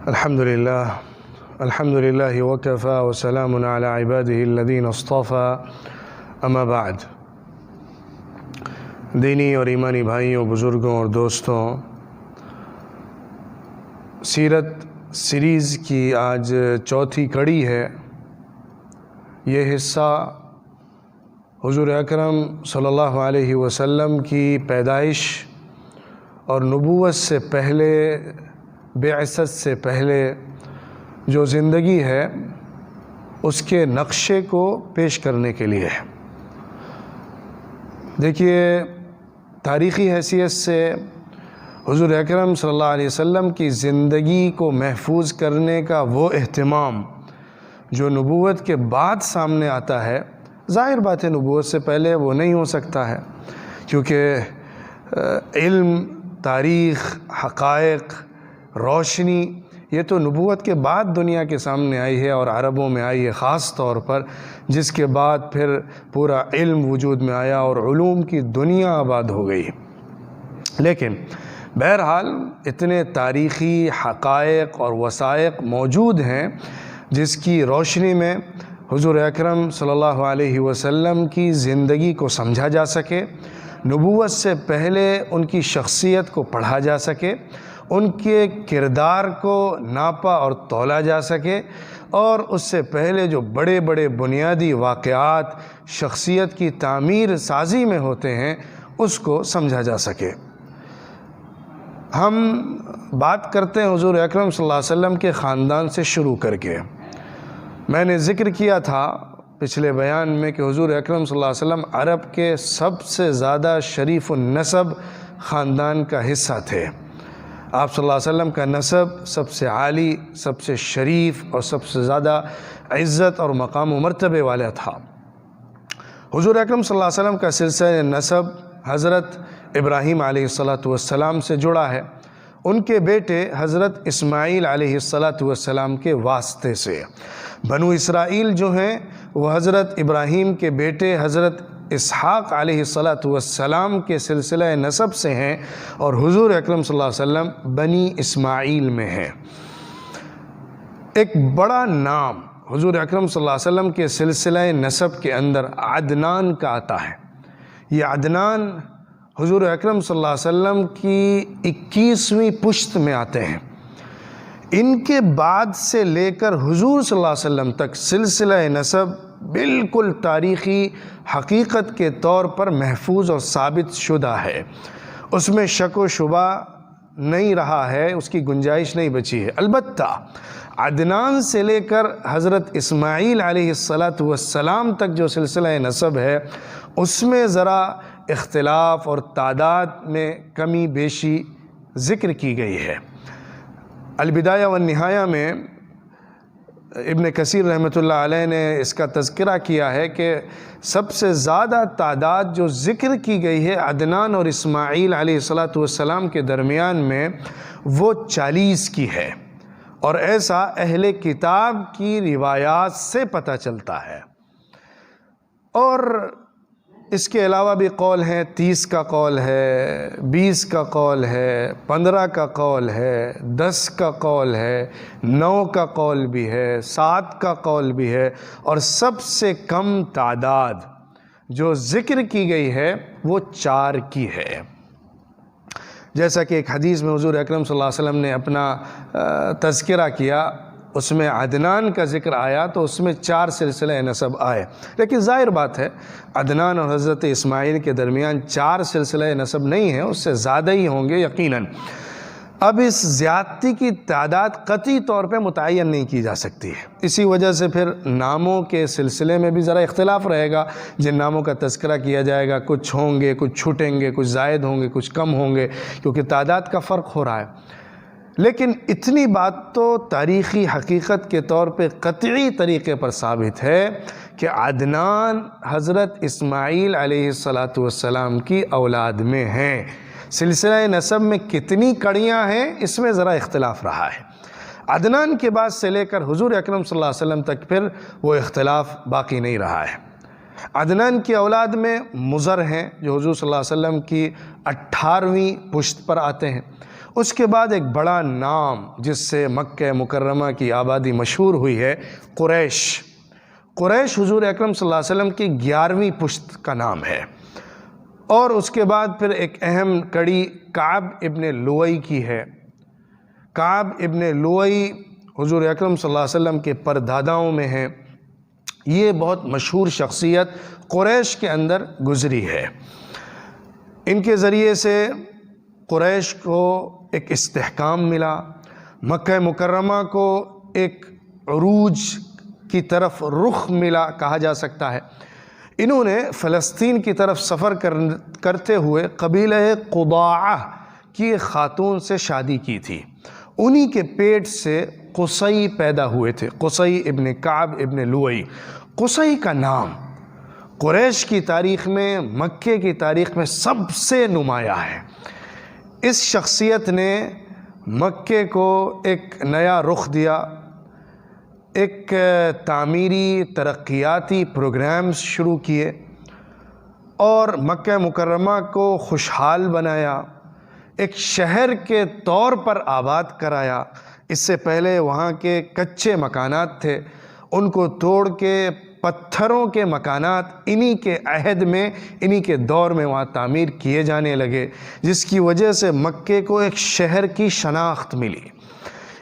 الحمدللہ وکفى وسلام علی عبادہ الذین اصطفى اما بعد۔ دینی اور ایمانی بھائیوں، بزرگوں اور دوستوں، سیرت سیریز کی آج چوتھی کڑی ہے۔ یہ حصہ حضور اکرم صلی اللہ علیہ وسلم کی پیدائش اور نبوت سے پہلے، بعثت سے پہلے جو زندگی ہے اس کے نقشے کو پیش کرنے کے لیے ہے۔ دیکھیے، تاریخی حیثیت سے حضور اکرم صلی اللہ علیہ وسلم کی زندگی کو محفوظ کرنے کا وہ اہتمام جو نبوت کے بعد سامنے آتا ہے، ظاہر بات ہے نبوت سے پہلے وہ نہیں ہو سکتا ہے، کیونکہ علم، تاریخ، حقائق، روشنی یہ تو نبوت کے بعد دنیا کے سامنے آئی ہے اور عربوں میں آئی ہے خاص طور پر، جس کے بعد پھر پورا علم وجود میں آیا اور علوم کی دنیا آباد ہو گئی۔ لیکن بہرحال اتنے تاریخی حقائق اور وثائق موجود ہیں جس کی روشنی میں حضور اکرم صلی اللہ علیہ وسلم کی زندگی کو سمجھا جا سکے، نبوت سے پہلے ان کی شخصیت کو پڑھا جا سکے، ان کے کردار کو ناپا اور تولا جا سکے، اور اس سے پہلے جو بڑے بڑے بنیادی واقعات شخصیت کی تعمیر سازی میں ہوتے ہیں اس کو سمجھا جا سکے۔ ہم بات کرتے ہیں حضور اکرم صلی اللہ علیہ وسلم کے خاندان سے شروع کر کے۔ میں نے ذکر کیا تھا پچھلے بیان میں کہ حضور اکرم صلی اللہ علیہ وسلم عرب کے سب سے زیادہ شریف النسب خاندان کا حصہ تھے۔ آپ صلی اللہ علیہ وسلم کا نسب سب سے عالی، سب سے شریف اور سب سے زیادہ عزت اور مقام و مرتبے والا تھا۔ حضور اکرم صلی اللہ علیہ وسلم کا سلسلہ نسب حضرت ابراہیم علیہ السلام سے جڑا ہے، ان کے بیٹے حضرت اسماعیل علیہ السلام کے واسطے سے۔ بنو اسرائیل جو ہیں وہ حضرت ابراہیم کے بیٹے حضرت اسحاق علیہ السلام کے سلسلہ نسب سے ہیں، اور حضور اکرم صلی اللہ علیہ وسلم بنی اسماعیل میں ہیں۔ ایک بڑا نام حضور اکرم صلی اللہ علیہ وسلم کے سلسلہ نسب کے اندر عدنان کا آتا ہے۔ یہ عدنان حضور اکرم صلی اللہ علیہ وسلم کی 21ویں پشت میں آتے ہیں۔ ان کے بعد سے لے کر حضور صلی اللہ علیہ وسلم تک سلسلہ نسب بالکل تاریخی حقیقت کے طور پر محفوظ اور ثابت شدہ ہے، اس میں شک و شبہ نہیں رہا ہے، اس کی گنجائش نہیں بچی ہے۔ البتہ عدنان سے لے کر حضرت اسماعیل علیہ السلام تک جو سلسلہ نسب ہے اس میں ذرا اختلاف اور تعداد میں کمی بیشی ذکر کی گئی ہے۔ البدایہ والنہایہ میں ابن کثیر رحمۃ اللہ علیہ نے اس کا تذکرہ کیا ہے کہ سب سے زیادہ تعداد جو ذکر کی گئی ہے عدنان اور اسماعیل علیہ السلام کے درمیان میں وہ 40 کی ہے، اور ایسا اہل کتاب کی روایات سے پتہ چلتا ہے۔ اور اس کے علاوہ بھی قول ہیں، 30 کا قول ہے، 20 کا قول ہے، 15 کا قول ہے، 10 کا قول ہے، 9 کا قول بھی ہے، 7 کا قول بھی ہے، اور سب سے کم تعداد جو ذکر کی گئی ہے وہ 4 کی ہے۔ جیسا کہ ایک حدیث میں حضور اکرم صلی اللہ علیہ وسلم نے اپنا تذکرہ کیا، اس میں عدنان کا ذکر آیا تو اس میں 4 سلسلہ نسب آئے، لیکن ظاہر بات ہے عدنان اور حضرت اسماعیل کے درمیان 4 سلسلہ نسب نہیں ہے، اس سے زیادہ ہی ہوں گے یقیناً۔ اب اس زیادتی کی تعداد قطعی طور پہ متعین نہیں کی جا سکتی ہے، اسی وجہ سے پھر ناموں کے سلسلے میں بھی ذرا اختلاف رہے گا۔ جن ناموں کا تذکرہ کیا جائے گا کچھ ہوں گے، کچھ چھوٹیں گے، کچھ زائد ہوں گے، کچھ کم ہوں گے، کیونکہ تعداد کا فرق ہو رہا ہے۔ لیکن اتنی بات تو تاریخی حقیقت کے طور پہ قطعی طریقے پر ثابت ہے کہ عدنان حضرت اسماعیل علیہ السلام کی اولاد میں ہیں۔ سلسلہ نسب میں کتنی کڑیاں ہیں اس میں ذرا اختلاف رہا ہے۔ عدنان کے بعد سے لے کر حضور اکرم صلی اللہ علیہ وسلم تک پھر وہ اختلاف باقی نہیں رہا ہے۔ عدنان کی اولاد میں مضر ہیں جو حضور صلی اللہ علیہ وسلم کی 18ویں پشت پر آتے ہیں، اس کے بعد ایک بڑا نام جس سے مکہ مکرمہ کی آبادی مشہور ہوئی ہے، قریش۔ قریش حضور اکرم صلی اللہ علیہ وسلم کی 11ویں پشت کا نام ہے۔ اور اس کے بعد پھر ایک اہم کڑی کعب ابن لؤی کی ہے۔ کعب ابن لؤی حضور اکرم صلی اللہ علیہ وسلم کے پرداداؤں میں ہیں۔ یہ بہت مشہور شخصیت قریش کے اندر گزری ہے۔ ان کے ذریعے سے قریش کو ایک استحکام ملا، مکہ مکرمہ کو ایک عروج کی طرف رخ ملا کہا جا سکتا ہے۔ انہوں نے فلسطین کی طرف سفر کرتے ہوئے قبیلہ قضاعہ کی ایک خاتون سے شادی کی تھی۔ انہی کے پیٹ سے قصی پیدا ہوئے تھے، قصی ابن کعب ابن لؤی۔ قصی کا نام قریش کی تاریخ میں، مکے کی تاریخ میں سب سے نمایاں ہے۔ اس شخصیت نے مکے کو ایک نیا رخ دیا، ایک تعمیری ترقیاتی پروگرامز شروع کیے اور مکہ مکرمہ کو خوشحال بنایا، ایک شہر کے طور پر آباد کرایا۔ اس سے پہلے وہاں کے کچے مکانات تھے، ان کو توڑ کے پتھروں کے مکانات انہی کے عہد میں، انہی کے دور میں وہاں تعمیر کیے جانے لگے، جس کی وجہ سے مکے کو ایک شہر کی شناخت ملی۔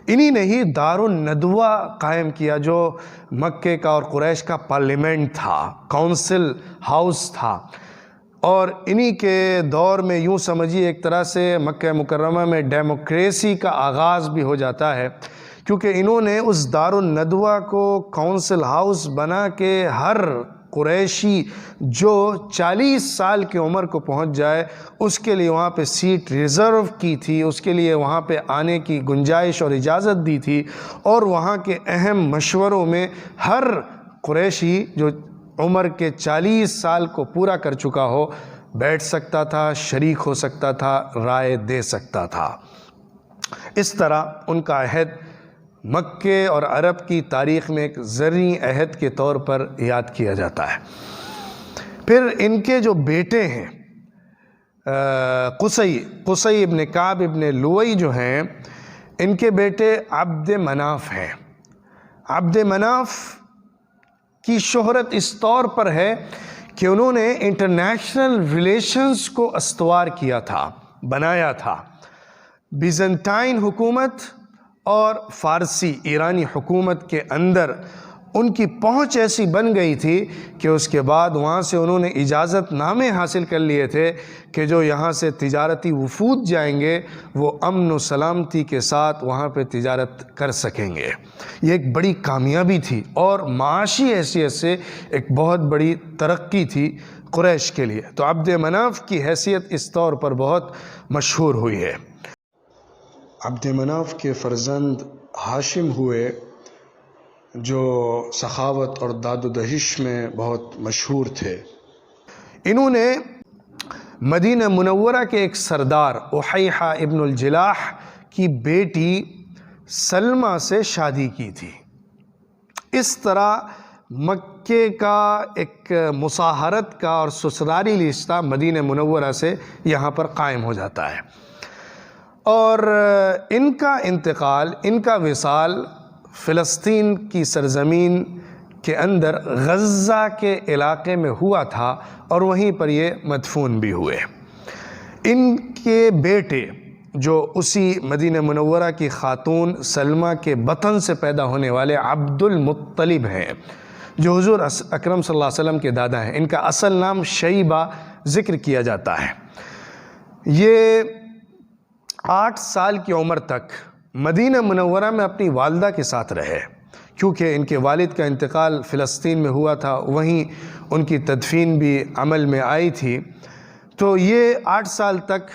انہی نے ہی دار الندوہ قائم کیا، جو مکے کا اور قریش کا پارلیمنٹ تھا، کونسل ہاؤس تھا۔ اور انہی کے دور میں یوں سمجھیے ایک طرح سے مکہ مکرمہ میں ڈیموکریسی کا آغاز بھی ہو جاتا ہے، کیونکہ انہوں نے اس دار الندوہ کو کونسل ہاؤس بنا کے ہر قریشی جو 40 سال کی عمر کو پہنچ جائے اس کے لیے وہاں پہ سیٹ ریزرو کی تھی، اس کے لیے وہاں پہ آنے کی گنجائش اور اجازت دی تھی، اور وہاں کے اہم مشوروں میں ہر قریشی جو عمر کے 40 سال کو پورا کر چکا ہو بیٹھ سکتا تھا، شریک ہو سکتا تھا، رائے دے سکتا تھا۔ اس طرح ان کا عہد مکے اور عرب کی تاریخ میں ایک زرعی عہد کے طور پر یاد کیا جاتا ہے۔ پھر ان کے جو بیٹے ہیں قصی ابن کعب ابن لؤی جو ہیں، ان کے بیٹے عبد مناف ہیں۔ عبد مناف کی شہرت اس طور پر ہے کہ انہوں نے انٹرنیشنل ریلیشنز کو استوار کیا تھا، بنایا تھا۔ بیزنٹائن حکومت اور فارسی ایرانی حکومت کے اندر ان کی پہنچ ایسی بن گئی تھی کہ اس کے بعد وہاں سے انہوں نے اجازت نامے حاصل کر لیے تھے کہ جو یہاں سے تجارتی وفود جائیں گے وہ امن و سلامتی کے ساتھ وہاں پہ تجارت کر سکیں گے۔ یہ ایک بڑی کامیابی تھی اور معاشی حیثیت سے ایک بہت بڑی ترقی تھی قریش کے لیے۔ تو عبد مناف کی حیثیت اس طور پر بہت مشہور ہوئی ہے۔ عبد مناف کے فرزند ہاشم ہوئے جو سخاوت اور داد و دہش میں بہت مشہور تھے۔ انہوں نے مدینہ منورہ کے ایک سردار احیحہ ابن الجلاح کی بیٹی سلمہ سے شادی کی تھی۔ اس طرح مکے کا ایک مصاہرت کا اور سسرالی رشتہ مدینہ منورہ سے یہاں پر قائم ہو جاتا ہے، اور ان کا انتقال، ان کا وصال فلسطین کی سرزمین کے اندر غزہ کے علاقے میں ہوا تھا اور وہیں پر یہ مدفون بھی ہوئے۔ ان کے بیٹے جو اسی مدینہ منورہ کی خاتون سلمہ کے بطن سے پیدا ہونے والے عبد المطلب ہیں، جو حضور اکرم صلی اللہ علیہ وسلم کے دادا ہیں۔ ان کا اصل نام شیبہ ذکر کیا جاتا ہے۔ یہ 8 سال کی عمر تک مدینہ منورہ میں اپنی والدہ کے ساتھ رہے، کیونکہ ان کے والد کا انتقال فلسطین میں ہوا تھا، وہیں ان کی تدفین بھی عمل میں آئی تھی۔ تو یہ 8 سال تک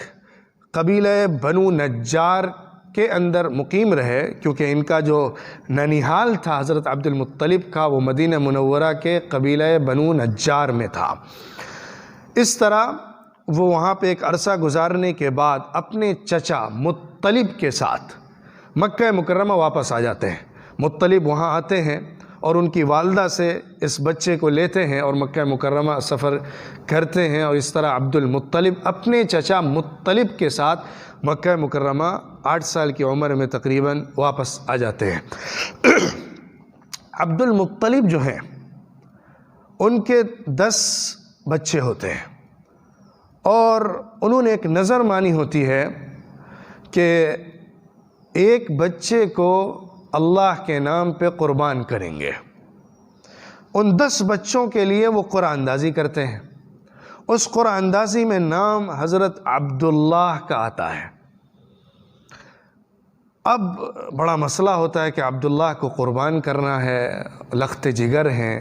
قبیلہ بنو نجار کے اندر مقیم رہے، کیونکہ ان کا جو ننیحال تھا حضرت عبد المطلب کا وہ مدینہ منورہ کے قبیلہ بنو نجار میں تھا۔ اس طرح وہ وہاں پہ ایک عرصہ گزارنے کے بعد اپنے چچا مطلب کے ساتھ مکہ مکرمہ واپس آ جاتے ہیں۔ مطلب وہاں آتے ہیں اور ان کی والدہ سے اس بچے کو لیتے ہیں اور مکہ مکرمہ سفر کرتے ہیں، اور اس طرح عبد المطلب اپنے چچا مطلب کے ساتھ مکہ مکرمہ 8 سال کی عمر میں تقریباً واپس آ جاتے ہیں۔ عبد المطلب جو ہیں ان کے 10 بچے ہوتے ہیں، اور انہوں نے ایک نظر مانی ہوتی ہے کہ ایک بچے کو اللہ کے نام پہ قربان کریں گے۔ ان 10 بچوں کے لیے وہ قرآن اندازی کرتے ہیں۔ اس قرآن اندازی میں نام حضرت عبداللہ کا آتا ہے۔ اب بڑا مسئلہ ہوتا ہے کہ عبداللہ کو قربان کرنا ہے، لخت جگر ہیں،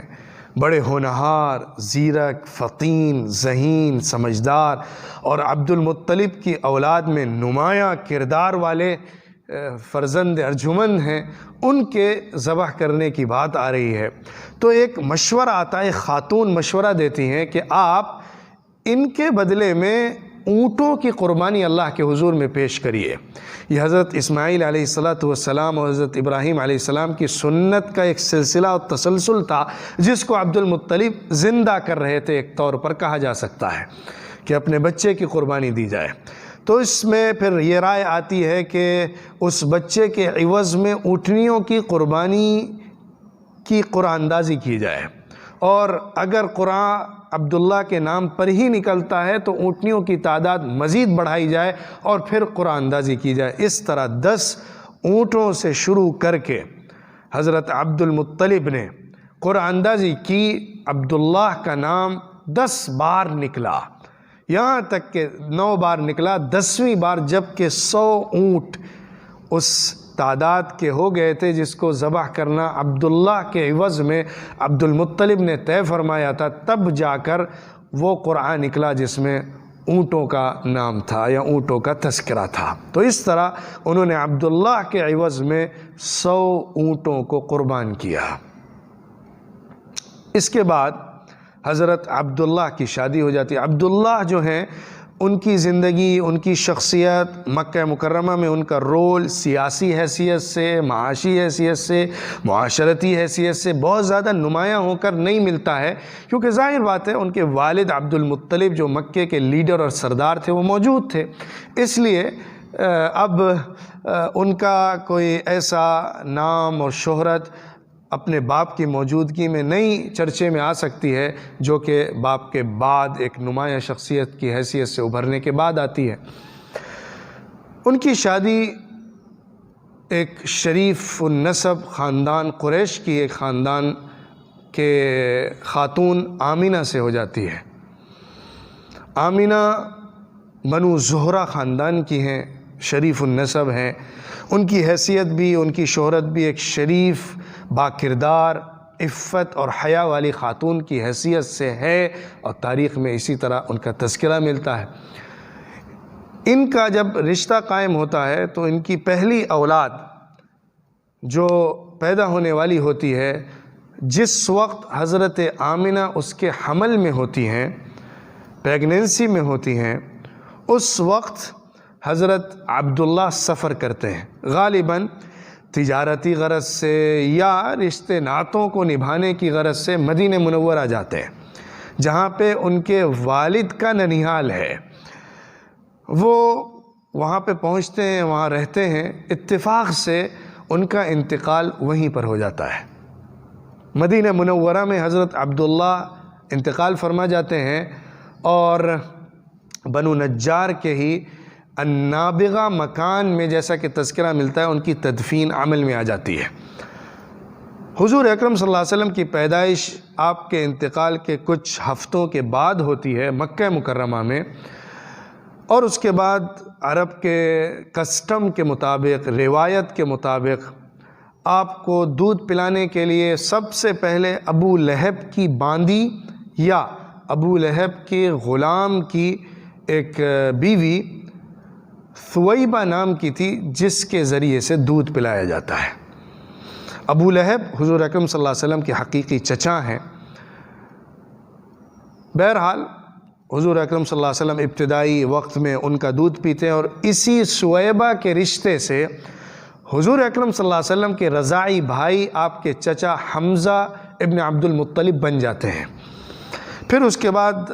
بڑے ہونہار، زیرک، فطین، ذہین، سمجھدار، اور عبد المطلب کی اولاد میں نمایاں کردار والے فرزند ارجمند ہیں، ان کے ذبح کرنے کی بات آ رہی ہے۔ تو ایک مشورہ آتا ہے، خاتون مشورہ دیتی ہیں کہ آپ ان کے بدلے میں اونٹوں کی قربانی اللہ کے حضور میں پیش کریے۔ یہ حضرت اسماعیل علیہ السلام اور حضرت ابراہیم علیہ السلام کی سنت کا ایک سلسلہ اور تسلسل تھا، جس کو عبد المطلب زندہ کر رہے تھے، ایک طور پر کہا جا سکتا ہے کہ اپنے بچے کی قربانی دی جائے۔ تو اس میں پھر یہ رائے آتی ہے کہ اس بچے کے عوض میں اونٹنیوں کی قربانی کی قرآن اندازی کی جائے، اور اگر قرآن عبداللہ کے نام پر ہی نکلتا ہے تو اونٹنیوں کی تعداد مزید بڑھائی جائے اور پھر قرآن اندازی کی جائے۔ اس طرح 10 اونٹوں سے شروع کر کے حضرت عبد المطلب نے قرآن اندازی کی۔ عبداللہ کا نام 10 بار نکلا، یہاں تک کہ 9 بار نکلا، 10ویں بار جب کہ 100 اونٹ اس تعداد کے ہو گئے تھے جس کو ذبح کرنا عبداللہ کے عوض میں عبد المطلب نے طے فرمایا تھا، تب جا کر وہ قرآن نکلا جس میں اونٹوں کا نام تھا یا اونٹوں کا تذکرہ تھا۔ تو اس طرح انہوں نے عبداللہ کے عوض میں 100 اونٹوں کو قربان کیا۔ اس کے بعد حضرت عبداللہ کی شادی ہو جاتی ہے۔ عبداللہ جو ہیں ان کی زندگی، ان کی شخصیت، مکہ مکرمہ میں ان کا رول سیاسی حیثیت سے، معاشی حیثیت سے، معاشرتی حیثیت سے بہت زیادہ نمایاں ہو کر نہیں ملتا ہے، کیونکہ ظاہر بات ہے ان کے والد عبد المطلب جو مکے کے لیڈر اور سردار تھے وہ موجود تھے، اس لیے اب ان کا کوئی ایسا نام اور شہرت اپنے باپ کی موجودگی میں نہیں چرچے میں آ سکتی ہے جو کہ باپ کے بعد ایک نمایاں شخصیت کی حیثیت سے ابھرنے کے بعد آتی ہے۔ ان کی شادی ایک شریف النسب خاندان قریش کی ایک خاندان کے خاتون آمینہ سے ہو جاتی ہے۔ آمینہ بنو زہرہ خاندان کی ہیں، شریف النسب ہیں، ان کی حیثیت بھی، ان کی شہرت بھی ایک شریف، با کردار، عفت اور حیا والی خاتون کی حیثیت سے ہے، اور تاریخ میں اسی طرح ان کا تذکرہ ملتا ہے۔ ان کا جب رشتہ قائم ہوتا ہے تو ان کی پہلی اولاد جو پیدا ہونے والی ہوتی ہے، جس وقت حضرت آمنہ اس کے حمل میں ہوتی ہیں، پیگننسی میں ہوتی ہیں، اس وقت حضرت عبداللہ سفر کرتے ہیں، غالباً تجارتی غرض سے یا رشتے ناتوں کو نبھانے کی غرض سے مدینہ منورہ جاتے ہیں، جہاں پہ ان کے والد کا ننیھال ہے۔ وہ وہاں پہ پہنچتے ہیں، وہاں رہتے ہیں، اتفاق سے ان کا انتقال وہیں پر ہو جاتا ہے۔ مدینہ منورہ میں حضرت عبداللہ انتقال فرما جاتے ہیں، اور بنو نجار کے ہی النابغہ مکان میں جیسا کہ تذکرہ ملتا ہے ان کی تدفین عمل میں آ جاتی ہے۔ حضور اکرم صلی اللہ علیہ وسلم کی پیدائش آپ کے انتقال کے کچھ ہفتوں کے بعد ہوتی ہے مکہ مکرمہ میں، اور اس کے بعد عرب کے کسٹم کے مطابق، روایت کے مطابق آپ کو دودھ پلانے کے لیے سب سے پہلے ابو لہب کی باندی یا ابو لہب کے غلام کی ایک بیوی ثویبہ نام کی تھی، جس کے ذریعے سے دودھ پلایا جاتا ہے۔ ابو لہب حضور اکرم صلی اللہ علیہ وسلم کے حقیقی چچا ہیں۔ بہرحال حضور اکرم صلی اللہ علیہ وسلم ابتدائی وقت میں ان کا دودھ پیتے ہیں، اور اسی ثویبہ کے رشتے سے حضور اکرم صلی اللہ علیہ وسلم کے رضاعی بھائی آپ کے چچا حمزہ ابن عبد المطلب بن جاتے ہیں۔ پھر اس کے بعد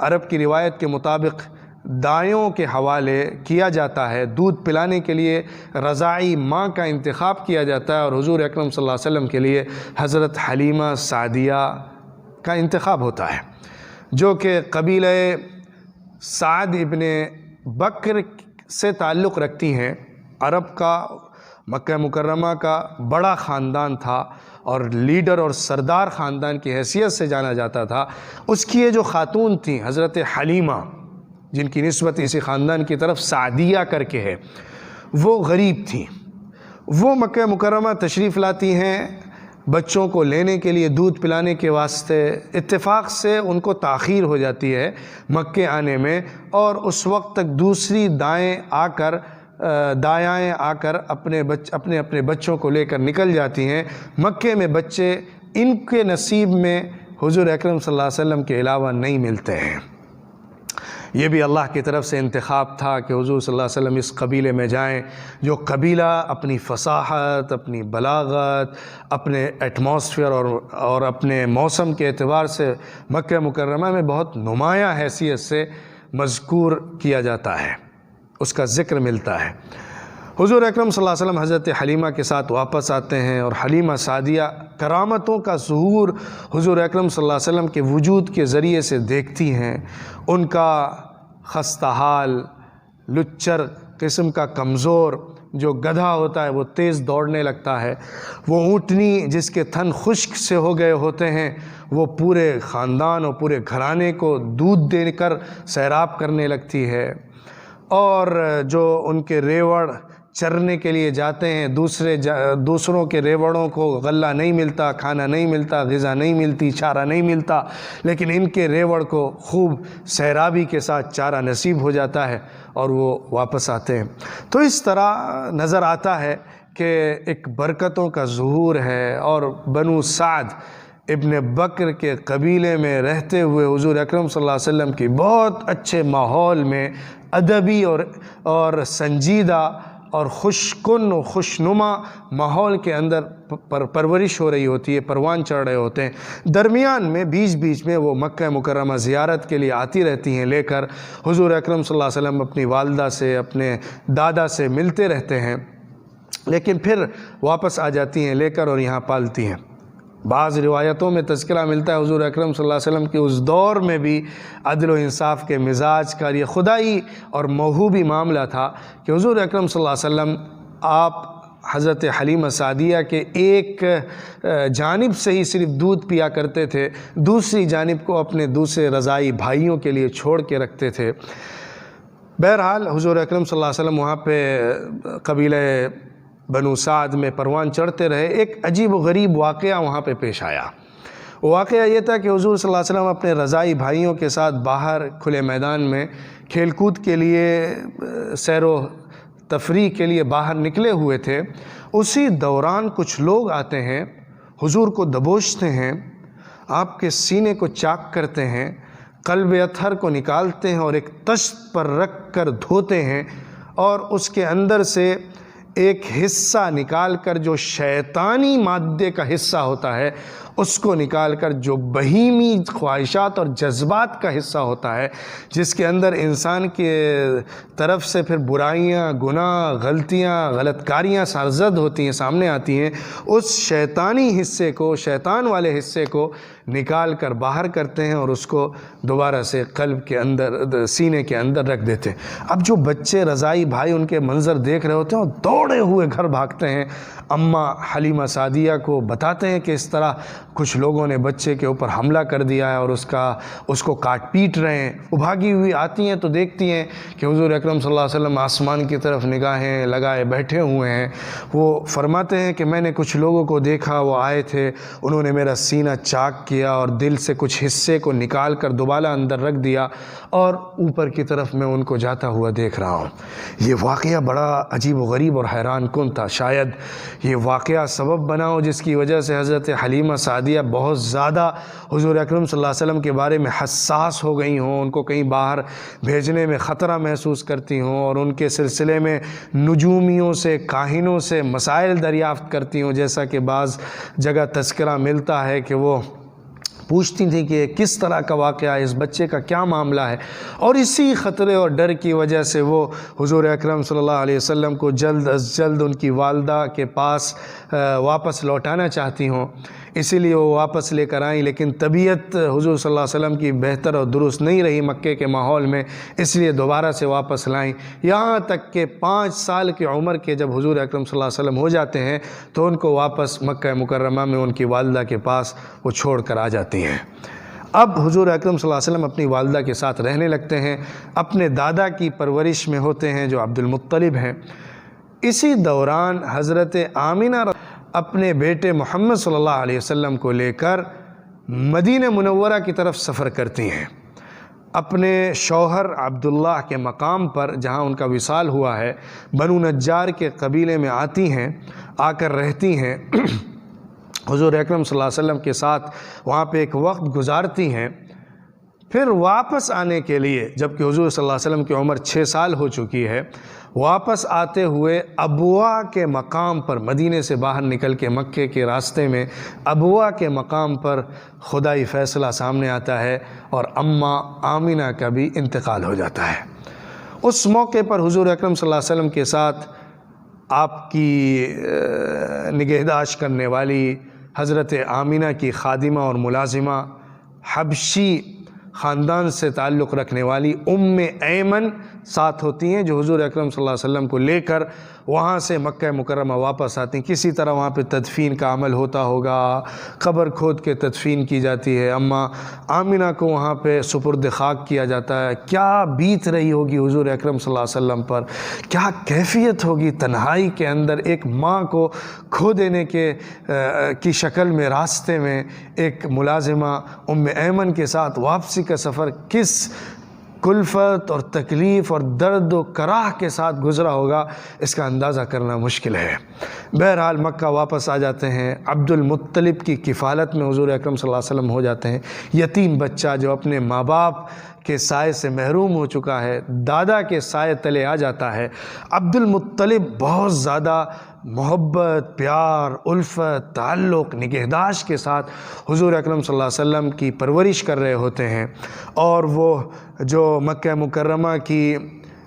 عرب کی روایت کے مطابق دائیوں کے حوالے کیا جاتا ہے، دودھ پلانے کے لیے رضاعی ماں کا انتخاب کیا جاتا ہے، اور حضور اکرم صلی اللہ علیہ وسلم کے لیے حضرت حلیمہ سعدیہ کا انتخاب ہوتا ہے، جو کہ قبیلہ سعد ابن بکر سے تعلق رکھتی ہیں۔ عرب کا مکہ مکرمہ کا بڑا خاندان تھا اور لیڈر اور سردار خاندان کی حیثیت سے جانا جاتا تھا۔ اس کی یہ جو خاتون تھیں حضرت حلیمہ، جن کی نسبت اسی خاندان کی طرف سعدیہ کر کے ہے، وہ غریب تھیں۔ وہ مکہ مکرمہ تشریف لاتی ہیں بچوں کو لینے کے لیے، دودھ پلانے کے واسطے۔ اتفاق سے ان کو تاخیر ہو جاتی ہے مکے آنے میں، اور اس وقت تک دوسری دائیں آ کر اپنے بچوں کو لے کر نکل جاتی ہیں۔ مکے میں بچے ان کے نصیب میں حضور اکرم صلی اللہ علیہ وسلم کے علاوہ نہیں ملتے ہیں۔ یہ بھی اللہ کی طرف سے انتخاب تھا کہ حضور صلی اللہ علیہ وسلم اس قبیلے میں جائیں، جو قبیلہ اپنی فصاحت، اپنی بلاغت، اپنے ایٹماسفیئر اور اپنے موسم کے اعتبار سے مکہ مکرمہ میں بہت نمایاں حیثیت سے مذکور کیا جاتا ہے، اس کا ذکر ملتا ہے۔ حضور اکرم صلی اللہ علیہ وسلم حضرت حلیمہ کے ساتھ واپس آتے ہیں، اور حلیمہ سعدیہ کرامتوں کا ظہور حضور اکرم صلی اللہ علیہ وسلم کے وجود کے ذریعے سے دیکھتی ہیں۔ ان کا خستہ حال، لچر قسم کا کمزور جو گدھا ہوتا ہے وہ تیز دوڑنے لگتا ہے، وہ اونٹنی جس کے تھن خشک سے ہو گئے ہوتے ہیں وہ پورے خاندان اور پورے گھرانے کو دودھ دے کر سیراب کرنے لگتی ہے، اور جو ان کے ریوڑ چرنے کے لیے جاتے ہیں، دوسروں کے ریوڑوں کو غلہ نہیں ملتا، کھانا نہیں ملتا، غذا نہیں ملتی، چارہ نہیں ملتا، لیکن ان کے ریوڑ کو خوب سیرابی کے ساتھ چارہ نصیب ہو جاتا ہے اور وہ واپس آتے ہیں۔ تو اس طرح نظر آتا ہے کہ ایک برکتوں کا ظہور ہے، اور بنو سعد ابن بکر کے قبیلے میں رہتے ہوئے حضور اکرم صلی اللہ علیہ وسلم کی بہت اچھے ماحول میں ادبی اور سنجیدہ اور خوشکن و خوشنما ماحول کے اندر پرورش ہو رہی ہوتی ہے، پروان چڑھ رہے ہوتے ہیں۔ درمیان میں بیچ میں وہ مکہ مکرمہ زیارت کے لیے آتی رہتی ہیں لے کر، حضور اکرم صلی اللہ علیہ وسلم اپنی والدہ سے، اپنے دادا سے ملتے رہتے ہیں، لیکن پھر واپس آ جاتی ہیں لے کر اور یہاں پالتی ہیں۔ بعض روایتوں میں تذکرہ ملتا ہے حضور اکرم صلی اللہ علیہ وسلم کے اس دور میں بھی عدل و انصاف کے مزاج کا یہ خدائی اور موہوبی معاملہ تھا کہ حضور اکرم صلی اللہ علیہ وسلم آپ حضرت حلیمہ سعدیہ کے ایک جانب سے ہی صرف دودھ پیا کرتے تھے، دوسری جانب کو اپنے دوسرے رضاعی بھائیوں کے لیے چھوڑ کے رکھتے تھے۔ بہرحال حضور اکرم صلی اللہ علیہ وسلم وہاں پہ قبیلہ بنو سعد میں پروان چڑھتے رہے۔ ایک عجیب و غریب واقعہ وہاں پہ پیش آیا۔ واقعہ یہ تھا کہ حضور صلی اللہ علیہ وسلم اپنے رضاعی بھائیوں کے ساتھ باہر کھلے میدان میں کھیل کود کے لیے، سیر و تفریح کے لیے باہر نکلے ہوئے تھے۔ اسی دوران کچھ لوگ آتے ہیں، حضور کو دبوچتے ہیں، آپ کے سینے کو چاک کرتے ہیں، قلب اطہر کو نکالتے ہیں اور ایک طشت پر رکھ کر دھوتے ہیں، اور اس کے اندر سے ایک حصہ نکال کر جو شیطانی مادے کا حصہ ہوتا ہے اس کو نکال کر جو بہیمی خواہشات اور جذبات کا حصہ ہوتا ہے، جس کے اندر انسان کے طرف سے پھر برائیاں، گناہ، غلطیاں، غلط کاریاں سرزد ہوتی ہیں، سامنے آتی ہیں، اس شیطانی حصے کو، شیطان والے حصے کو نکال کر باہر کرتے ہیں اور اس کو دوبارہ سے قلب کے اندر، سینے کے اندر رکھ دیتے ہیں۔ اب جو بچے رضاعی بھائی ان کے منظر دیکھ رہے ہوتے ہیں اور دوڑے ہوئے گھر بھاگتے ہیں، اماں حلیمہ سعدیہ کو بتاتے ہیں کہ اس طرح کچھ لوگوں نے بچے کے اوپر حملہ کر دیا ہے اور اس کو کاٹ پیٹ رہے ہیں۔ وہ بھاگی ہوئی آتی ہیں تو دیکھتی ہیں کہ حضور اکرم صلی اللہ علیہ وسلم آسمان کی طرف نگاہیں لگائے بیٹھے ہوئے ہیں۔ وہ فرماتے ہیں کہ میں نے کچھ لوگوں کو دیکھا، وہ آئے تھے، انہوں نے میرا سینہ چاک کیا اور دل سے کچھ حصے کو نکال کر دوبارہ اندر رکھ دیا، اور اوپر کی طرف میں ان کو جاتا ہوا دیکھ رہا ہوں۔ یہ واقعہ بڑا عجیب و غریب اور حیران کن تھا۔ شاید یہ واقعہ سبب بنا ہو جس کی وجہ سے حضرت حلیمہ سعدیہ بہت زیادہ حضور اکرم صلی اللہ علیہ وسلم کے بارے میں حساس ہو گئی ہوں، ان کو کہیں باہر بھیجنے میں خطرہ محسوس کرتی ہوں، اور ان کے سلسلے میں نجومیوں سے، کاہنوں سے مسائل دریافت کرتی ہوں، جیسا کہ بعض جگہ تذکرہ ملتا ہے کہ وہ پوچھتی تھیں کہ کس طرح کا واقعہ ہے، اس بچے کا کیا معاملہ ہے، اور اسی خطرے اور ڈر کی وجہ سے وہ حضور اکرم صلی اللہ علیہ وسلم کو جلد از جلد ان کی والدہ کے پاس واپس لوٹانا چاہتی ہوں، اسی لیے وہ واپس لے کر آئیں، لیکن طبیعت حضور صلی اللہ علیہ وسلم کی بہتر اور درست نہیں رہی مکے کے ماحول میں، اس لیے دوبارہ سے واپس لائیں، یہاں تک کہ 5 سال کی عمر کے جب حضور اکرم صلی اللہ علیہ وسلم ہو جاتے ہیں تو ان کو واپس مکہ مکرمہ میں ان کی والدہ کے پاس وہ چھوڑ کر آ جاتی ہیں۔ اب حضور اکرم صلی اللہ علیہ وسلم اپنی والدہ کے ساتھ رہنے لگتے ہیں، اپنے دادا کی پرورش میں ہوتے ہیں جو عبد المطلب ہیں۔ اسی دوران حضرت آمینہ اپنے بیٹے محمد صلی اللہ علیہ وسلم کو لے کر مدینہ منورہ کی طرف سفر کرتی ہیں، اپنے شوہر عبداللہ کے مقام پر جہاں ان کا وصال ہوا ہے، بنو نجار کے قبیلے میں آتی ہیں، آ کر رہتی ہیں، حضور اکرم صلی اللہ علیہ وسلم کے ساتھ وہاں پہ ایک وقت گزارتی ہیں، پھر واپس آنے کے لیے جبکہ حضور صلی اللہ علیہ وسلم کی عمر 6 سال ہو چکی ہے، واپس آتے ہوئے ابوا کے مقام پر، مدینے سے باہر نکل کے مکے کے راستے میں ابوا کے مقام پر خدائی فیصلہ سامنے آتا ہے اور اماں آمینہ کا بھی انتقال ہو جاتا ہے۔ اس موقع پر حضور اکرم صلی اللہ علیہ وسلم کے ساتھ آپ کی نگہداشت کرنے والی حضرت آمینہ کی خادمہ اور ملازمہ، حبشی خاندان سے تعلق رکھنے والی ایمن ساتھ ہوتی ہیں، جو حضور اکرم صلی اللہ علیہ وسلم کو لے کر وہاں سے مکہ مکرمہ واپس آتی ہیں۔ کسی طرح وہاں پہ تدفین کا عمل ہوتا ہوگا، قبر کھود کے تدفین کی جاتی ہے، اماں آمینہ کو وہاں پہ سپرد خاک کیا جاتا ہے۔ کیا بیت رہی ہوگی حضور اکرم صلی اللہ علیہ وسلم پر، کیا کیفیت ہوگی تنہائی کے اندر ایک ماں کو کھو دینے کی شکل میں راستے میں ایک ملازمہ ایمن کے ساتھ واپسی کا سفر کس کلفت اور تکلیف اور درد و کراہ کے ساتھ گزرا ہوگا، اس کا اندازہ کرنا مشکل ہے۔ بہرحال مکہ واپس آ جاتے ہیں، عبد المطلب کی کفالت میں حضور اکرم صلی اللہ علیہ وسلم ہو جاتے ہیں، یتیم بچہ جو اپنے ماں باپ کے سائے سے محروم ہو چکا ہے، دادا کے سائے تلے آ جاتا ہے۔ عبد المطلب بہت زیادہ محبت، پیار، الفت، تعلق، نگہداشت کے ساتھ حضور اکرم صلی اللہ علیہ وسلم کی پرورش کر رہے ہوتے ہیں، اور وہ جو مکہ مکرمہ کی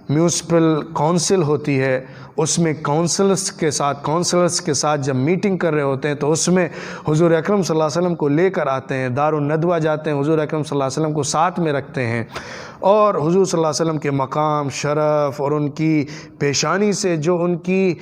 میونسپل کونسل ہوتی ہے اس میں کونسلرز کے ساتھ جب میٹنگ کر رہے ہوتے ہیں تو اس میں حضور اکرم صلی اللہ علیہ وسلم کو لے کر آتے ہیں، دار الندوہ جاتے ہیں، حضور اکرم صلی اللہ علیہ وسلم کو ساتھ میں رکھتے ہیں، اور حضور صلی اللہ علیہ وسلم کے مقام، شرف اور ان کی پیشانی سے جو ان کی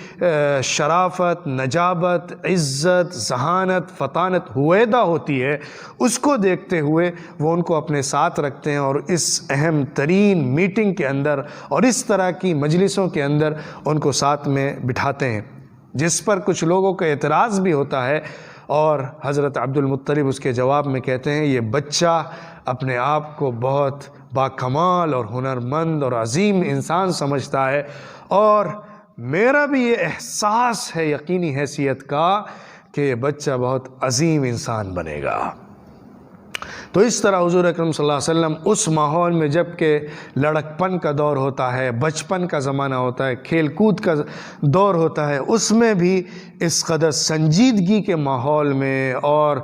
شرافت، نجابت، عزت، ذہانت، فطانت ہویدہ ہوتی ہے، اس کو دیکھتے ہوئے وہ ان کو اپنے ساتھ رکھتے ہیں، اور اس اہم ترین میٹنگ کے اندر اور اس طرح کی مجلسوں کے اندر ان کو ساتھ میں بٹھاتے ہیں، جس پر کچھ لوگوں کا اعتراض بھی ہوتا ہے، اور حضرت عبد المطلب اس کے جواب میں کہتے ہیں یہ بچہ اپنے آپ کو بہت باکمال اور ہنرمند اور عظیم انسان سمجھتا ہے، اور میرا بھی یہ احساس ہے یقینی حیثیت کا کہ یہ بچہ بہت عظیم انسان بنے گا۔ تو اس طرح حضور اکرم صلی اللہ علیہ وسلم اس ماحول میں جب کہ لڑکپن کا دور ہوتا ہے، بچپن کا زمانہ ہوتا ہے، کھیل کود کا دور ہوتا ہے، اس میں بھی اس قدر سنجیدگی کے ماحول میں اور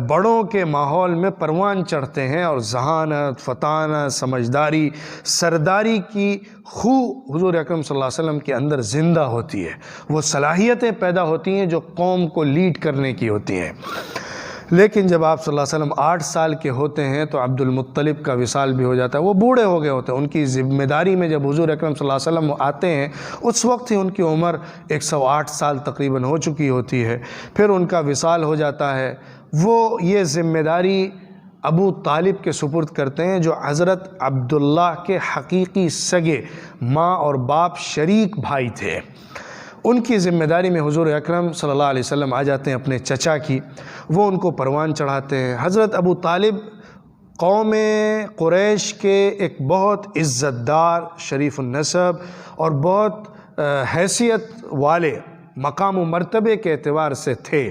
بڑوں کے ماحول میں پروان چڑھتے ہیں، اور ذہانت، فطانت، سمجھداری، سرداری کی خو حضور اکرم صلی اللہ علیہ وسلم کے اندر زندہ ہوتی ہے، وہ صلاحیتیں پیدا ہوتی ہیں جو قوم کو لیڈ کرنے کی ہوتی ہیں۔ لیکن جب آپ صلی اللہ علیہ وسلم 8 سال کے ہوتے ہیں تو عبد المطلب کا وصال بھی ہو جاتا ہے، وہ بوڑھے ہو گئے ہوتے ہیں، ان کی ذمہ داری میں جب حضور اکرم صلی اللہ علیہ وسلم آتے ہیں اس وقت ہی ان کی عمر 108 سال تقریباً ہو چکی ہوتی ہے، پھر ان کا وصال ہو جاتا ہے۔ وہ یہ ذمہ داری ابو طالب کے سپرد کرتے ہیں جو حضرت عبداللہ کے حقیقی سگے ماں اور باپ شریک بھائی تھے، ان کی ذمہ داری میں حضور اکرم صلی اللہ علیہ وسلم آ جاتے ہیں اپنے چچا کی، وہ ان کو پروان چڑھاتے ہیں۔ حضرت ابو طالب قوم قریش کے ایک بہت عزت دار، شریف النسب اور بہت حیثیت والے مقام و مرتبے کے اعتبار سے تھے،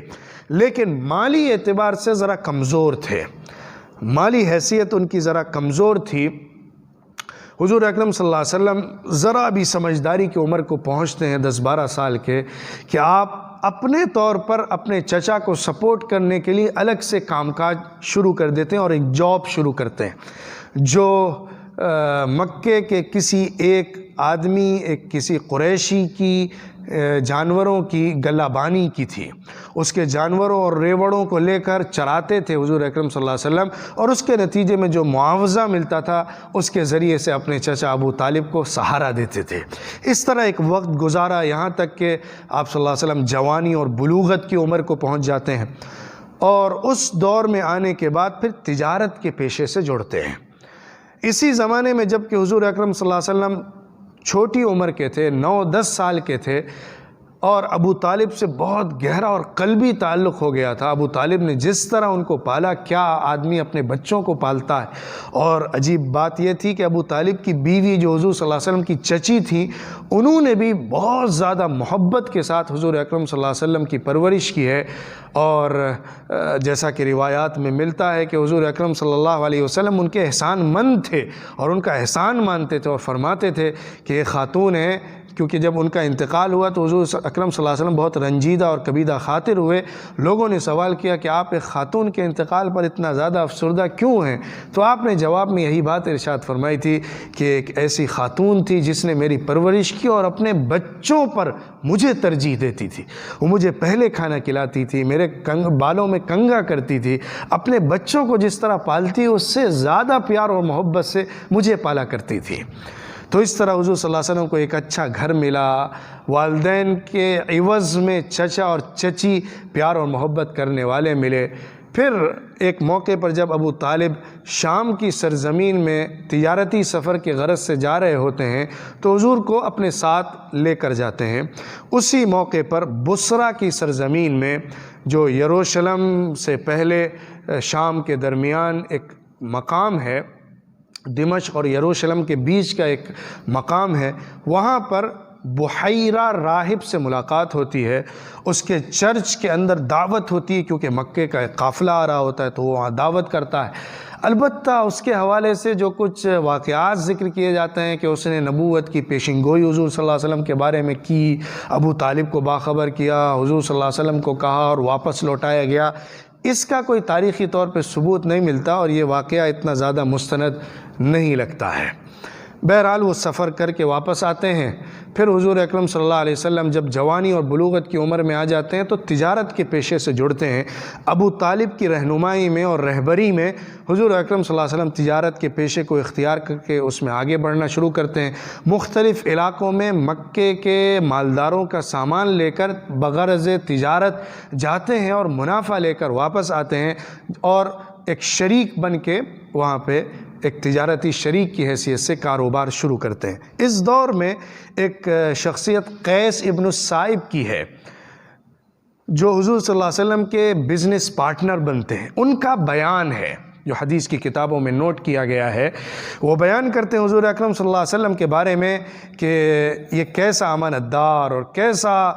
لیکن مالی اعتبار سے ذرا کمزور تھے، مالی حیثیت ان کی ذرا کمزور تھی۔ حضور اکرم صلی اللہ علیہ وسلم ذرا بھی سمجھداری کی عمر کو پہنچتے ہیں 10-12 سال کے، کہ آپ اپنے طور پر اپنے چچا کو سپورٹ کرنے کے لیے الگ سے کام کاج شروع کر دیتے ہیں اور ایک جاب شروع کرتے ہیں جو مکے کے کسی ایک آدمی، ایک کسی قریشی کی جانوروں کی گلہ بانی کی تھی۔ اس کے جانوروں اور ریوڑوں کو لے کر چراتے تھے حضور اکرم صلی اللہ علیہ وسلم، اور اس کے نتیجے میں جو معاوضہ ملتا تھا اس کے ذریعے سے اپنے چچا ابو طالب کو سہارا دیتے تھے۔ اس طرح ایک وقت گزارا یہاں تک کہ آپ صلی اللہ علیہ وسلم جوانی اور بلوغت کی عمر کو پہنچ جاتے ہیں، اور اس دور میں آنے کے بعد پھر تجارت کے پیشے سے جڑتے ہیں۔ اسی زمانے میں جب کہ حضور اکرم صلی اللہ علیہ وسلم چھوٹی عمر کے تھے، 9-10 سال کے تھے، اور ابو طالب سے بہت گہرا اور قلبی تعلق ہو گیا تھا۔ ابو طالب نے جس طرح ان کو پالا، کیا آدمی اپنے بچوں کو پالتا ہے، اور عجیب بات یہ تھی کہ ابو طالب کی بیوی جو حضور صلی اللہ علیہ وسلم کی چچی تھیں، انہوں نے بھی بہت زیادہ محبت کے ساتھ حضور اکرم صلی اللہ علیہ وسلم کی پرورش کی ہے، اور جیسا کہ روایات میں ملتا ہے کہ حضور اکرم صلی اللہ علیہ وسلم ان کے احسان مند تھے اور ان کا احسان مانتے تھے، اور فرماتے تھے کہ یہ خاتون ہیں، کیونکہ جب ان کا انتقال ہوا تو حضور اکرم صلی اللہ علیہ وسلم بہت رنجیدہ اور کبیدہ خاطر ہوئے۔ لوگوں نے سوال کیا کہ آپ ایک خاتون کے انتقال پر اتنا زیادہ افسردہ کیوں ہیں؟ تو آپ نے جواب میں یہی بات ارشاد فرمائی تھی کہ ایک ایسی خاتون تھی جس نے میری پرورش کی اور اپنے بچوں پر مجھے ترجیح دیتی تھی، وہ مجھے پہلے کھانا کھلاتی تھی، میرے بالوں میں کنگھا کرتی تھی، اپنے بچوں کو جس طرح پالتی اس سے زیادہ پیار اور محبت سے مجھے پالا کرتی تھی۔ تو اس طرح حضور صلی اللہ علیہ وسلم کو ایک اچھا گھر ملا، والدین کے عوض میں چچا اور چچی پیار اور محبت کرنے والے ملے۔ پھر ایک موقع پر جب ابو طالب شام کی سرزمین میں تجارتی سفر کے غرض سے جا رہے ہوتے ہیں تو حضور کو اپنے ساتھ لے کر جاتے ہیں۔ اسی موقع پر بصرہ کی سرزمین میں، جو یروشلم سے پہلے شام کے درمیان ایک مقام ہے، دمشق اور یروشلم کے بیچ کا ایک مقام ہے، وہاں پر بحیرہ راہب سے ملاقات ہوتی ہے۔ اس کے چرچ کے اندر دعوت ہوتی ہے، کیونکہ مکے کا ایک قافلہ آ رہا ہوتا ہے تو وہ وہاں دعوت کرتا ہے۔ البتہ اس کے حوالے سے جو کچھ واقعات ذکر کیے جاتے ہیں کہ اس نے نبوت کی پیشن گوئی حضور صلی اللہ علیہ وسلم کے بارے میں کی، ابو طالب کو باخبر کیا، حضور صلی اللہ علیہ وسلم کو کہا اور واپس لوٹایا گیا، اس کا کوئی تاریخی طور پہ ثبوت نہیں ملتا، اور یہ واقعہ اتنا زیادہ مستند نہیں لگتا ہے۔ بہرحال وہ سفر کر کے واپس آتے ہیں۔ پھر حضور اکرم صلی اللہ علیہ وسلم جب جوانی اور بلوغت کی عمر میں آ جاتے ہیں تو تجارت کے پیشے سے جڑتے ہیں۔ ابو طالب کی رہنمائی میں اور رہبری میں حضور اکرم صلی اللہ علیہ وسلم تجارت کے پیشے کو اختیار کر کے اس میں آگے بڑھنا شروع کرتے ہیں۔ مختلف علاقوں میں مکے کے مالداروں کا سامان لے کر بغرض تجارت جاتے ہیں اور منافع لے کر واپس آتے ہیں، اور ایک شریک بن کے وہاں پہ ایک تجارتی شریک کی حیثیت سے کاروبار شروع کرتے ہیں۔ اس دور میں ایک شخصیت قیس ابن الصائب کی ہے، جو حضور صلی اللہ علیہ وسلم کے بزنس پارٹنر بنتے ہیں۔ ان کا بیان ہے جو حدیث کی کتابوں میں نوٹ کیا گیا ہے۔ وہ بیان کرتے ہیں حضور اکرم صلی اللہ علیہ وسلم کے بارے میں کہ یہ کیسا امانت دار اور کیسا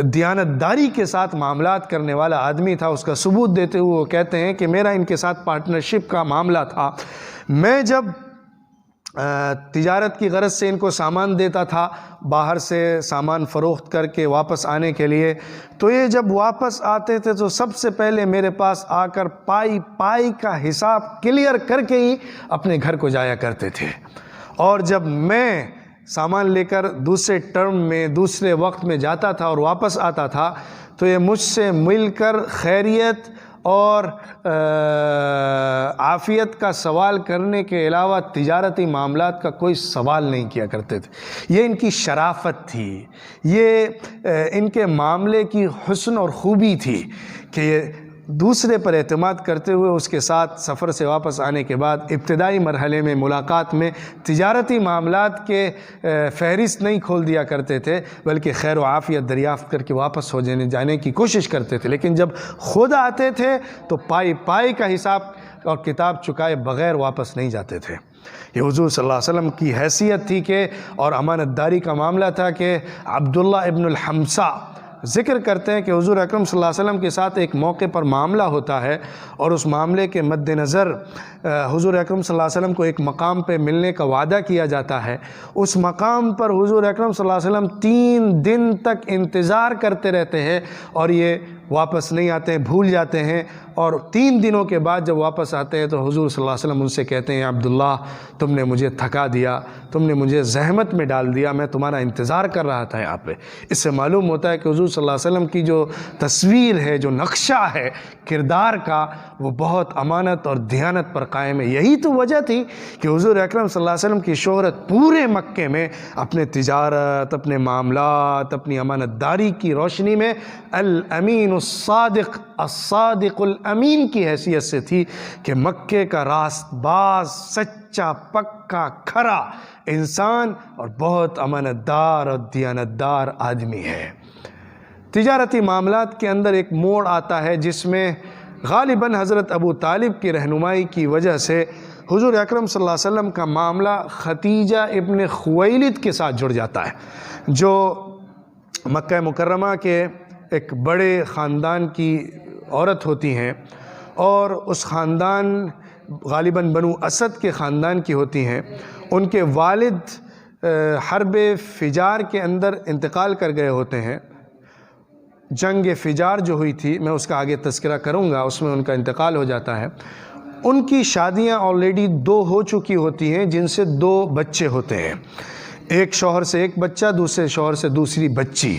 دیانتداری کے ساتھ معاملات کرنے والا آدمی تھا۔ اس کا ثبوت دیتے ہوئے وہ کہتے ہیں کہ میرا ان کے ساتھ پارٹنرشپ کا معاملہ تھا۔ میں جب تجارت کی غرض سے ان کو سامان دیتا تھا، باہر سے سامان فروخت کر کے واپس آنے کے لیے، تو یہ جب واپس آتے تھے تو سب سے پہلے میرے پاس آ کر پائی کا حساب کلیئر کر کے ہی اپنے گھر کو جایا کرتے تھے، اور جب میں سامان لے کر دوسرے ٹرم میں دوسرے وقت میں جاتا تھا اور واپس آتا تھا تو یہ مجھ سے مل کر خیریت اور عافیت کا سوال کرنے کے علاوہ تجارتی معاملات کا کوئی سوال نہیں کیا کرتے تھے۔ یہ ان کی شرافت تھی، یہ ان کے معاملے کی حسن اور خوبی تھی کہ دوسرے پر اعتماد کرتے ہوئے اس کے ساتھ سفر سے واپس آنے کے بعد ابتدائی مرحلے میں ملاقات میں تجارتی معاملات کے فہرست نہیں کھول دیا کرتے تھے، بلکہ خیر و عافیت دریافت کر کے واپس ہو جانے کی کوشش کرتے تھے، لیکن جب خود آتے تھے تو پائی کا حساب اور کتاب چکائے بغیر واپس نہیں جاتے تھے۔ یہ حضور صلی اللہ علیہ وسلم کی حیثیت تھی کہ اور امانت داری کا معاملہ تھا کہ عبداللہ ابن الحمصہ ذکر کرتے ہیں کہ حضور اکرم صلی اللہ علیہ وسلم کے ساتھ ایک موقع پر معاملہ ہوتا ہے، اور اس معاملے کے مد نظر حضور اکرم صلی اللہ علیہ وسلم کو ایک مقام پہ ملنے کا وعدہ کیا جاتا ہے۔ اس مقام پر حضور اکرم صلی اللہ علیہ وسلم 3 دن تک انتظار کرتے رہتے ہیں، اور یہ واپس نہیں آتے ہیں، بھول جاتے ہیں، اور 3 دنوں کے بعد جب واپس آتے ہیں تو حضور صلی اللہ علیہ وسلم ان سے کہتے ہیں عبداللہ تم نے مجھے تھکا دیا، تم نے مجھے زحمت میں ڈال دیا، میں تمہارا انتظار کر رہا تھا یہاں پہ۔ اس سے معلوم ہوتا ہے کہ حضور صلی اللہ علیہ وسلم کی جو تصویر ہے، جو نقشہ ہے کردار کا، وہ بہت امانت اور دیانت پر قائم ہے۔ یہی تو وجہ تھی کہ حضور اکرم صلی اللہ علیہ وسلم کی شہرت پورے مکے میں اپنے تجارت، اپنے معاملات، اپنی امانت داری کی روشنی میں الامین الصادق الصادق الامین کی حیثیت سے تھی کہ مکے کا راست باز، سچا، پکا، کھرا انسان اور بہت امانت دار اور دیانت دار آدمی ہے۔ تجارتی معاملات کے اندر ایک موڑ آتا ہے جس میں غالباً حضرت ابو طالب کی رہنمائی کی وجہ سے حضور اکرم صلی اللہ علیہ وسلم کا معاملہ ختیجہ ابن خویلد کے ساتھ جڑ جاتا ہے، جو مکہ مکرمہ کے ایک بڑے خاندان کی عورت ہوتی ہیں، اور اس خاندان غالباً بنو اسد کے خاندان کی ہوتی ہیں۔ ان کے والد حرب فجار کے اندر انتقال کر گئے ہوتے ہیں۔ جنگ فجار جو ہوئی تھی، میں اس کا آگے تذکرہ کروں گا، اس میں ان کا انتقال ہو جاتا ہے۔ ان کی شادیاں آلریڈی 2 ہو چکی ہوتی ہیں، جن سے 2 بچے ہوتے ہیں، ایک شوہر سے ایک بچہ، دوسرے شوہر سے دوسری بچی۔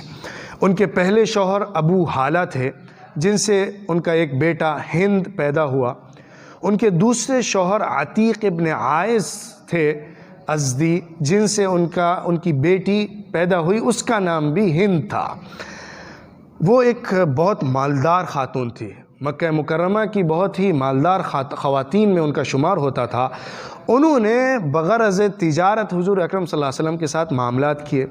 ان کے پہلے شوہر ابو حالہ تھے، جن سے ان کا ایک بیٹا ہند پیدا ہوا۔ ان کے دوسرے شوہر عتیق ابن عائز تھے ازدی، جن سے ان کی بیٹی پیدا ہوئی، اس کا نام بھی ہند تھا۔ وہ ایک بہت مالدار خاتون تھی، مکہ مکرمہ کی بہت ہی مالدار خواتین میں ان کا شمار ہوتا تھا۔ انہوں نے بغرض تجارت حضور اکرم صلی اللہ علیہ وسلم کے ساتھ معاملات کیے،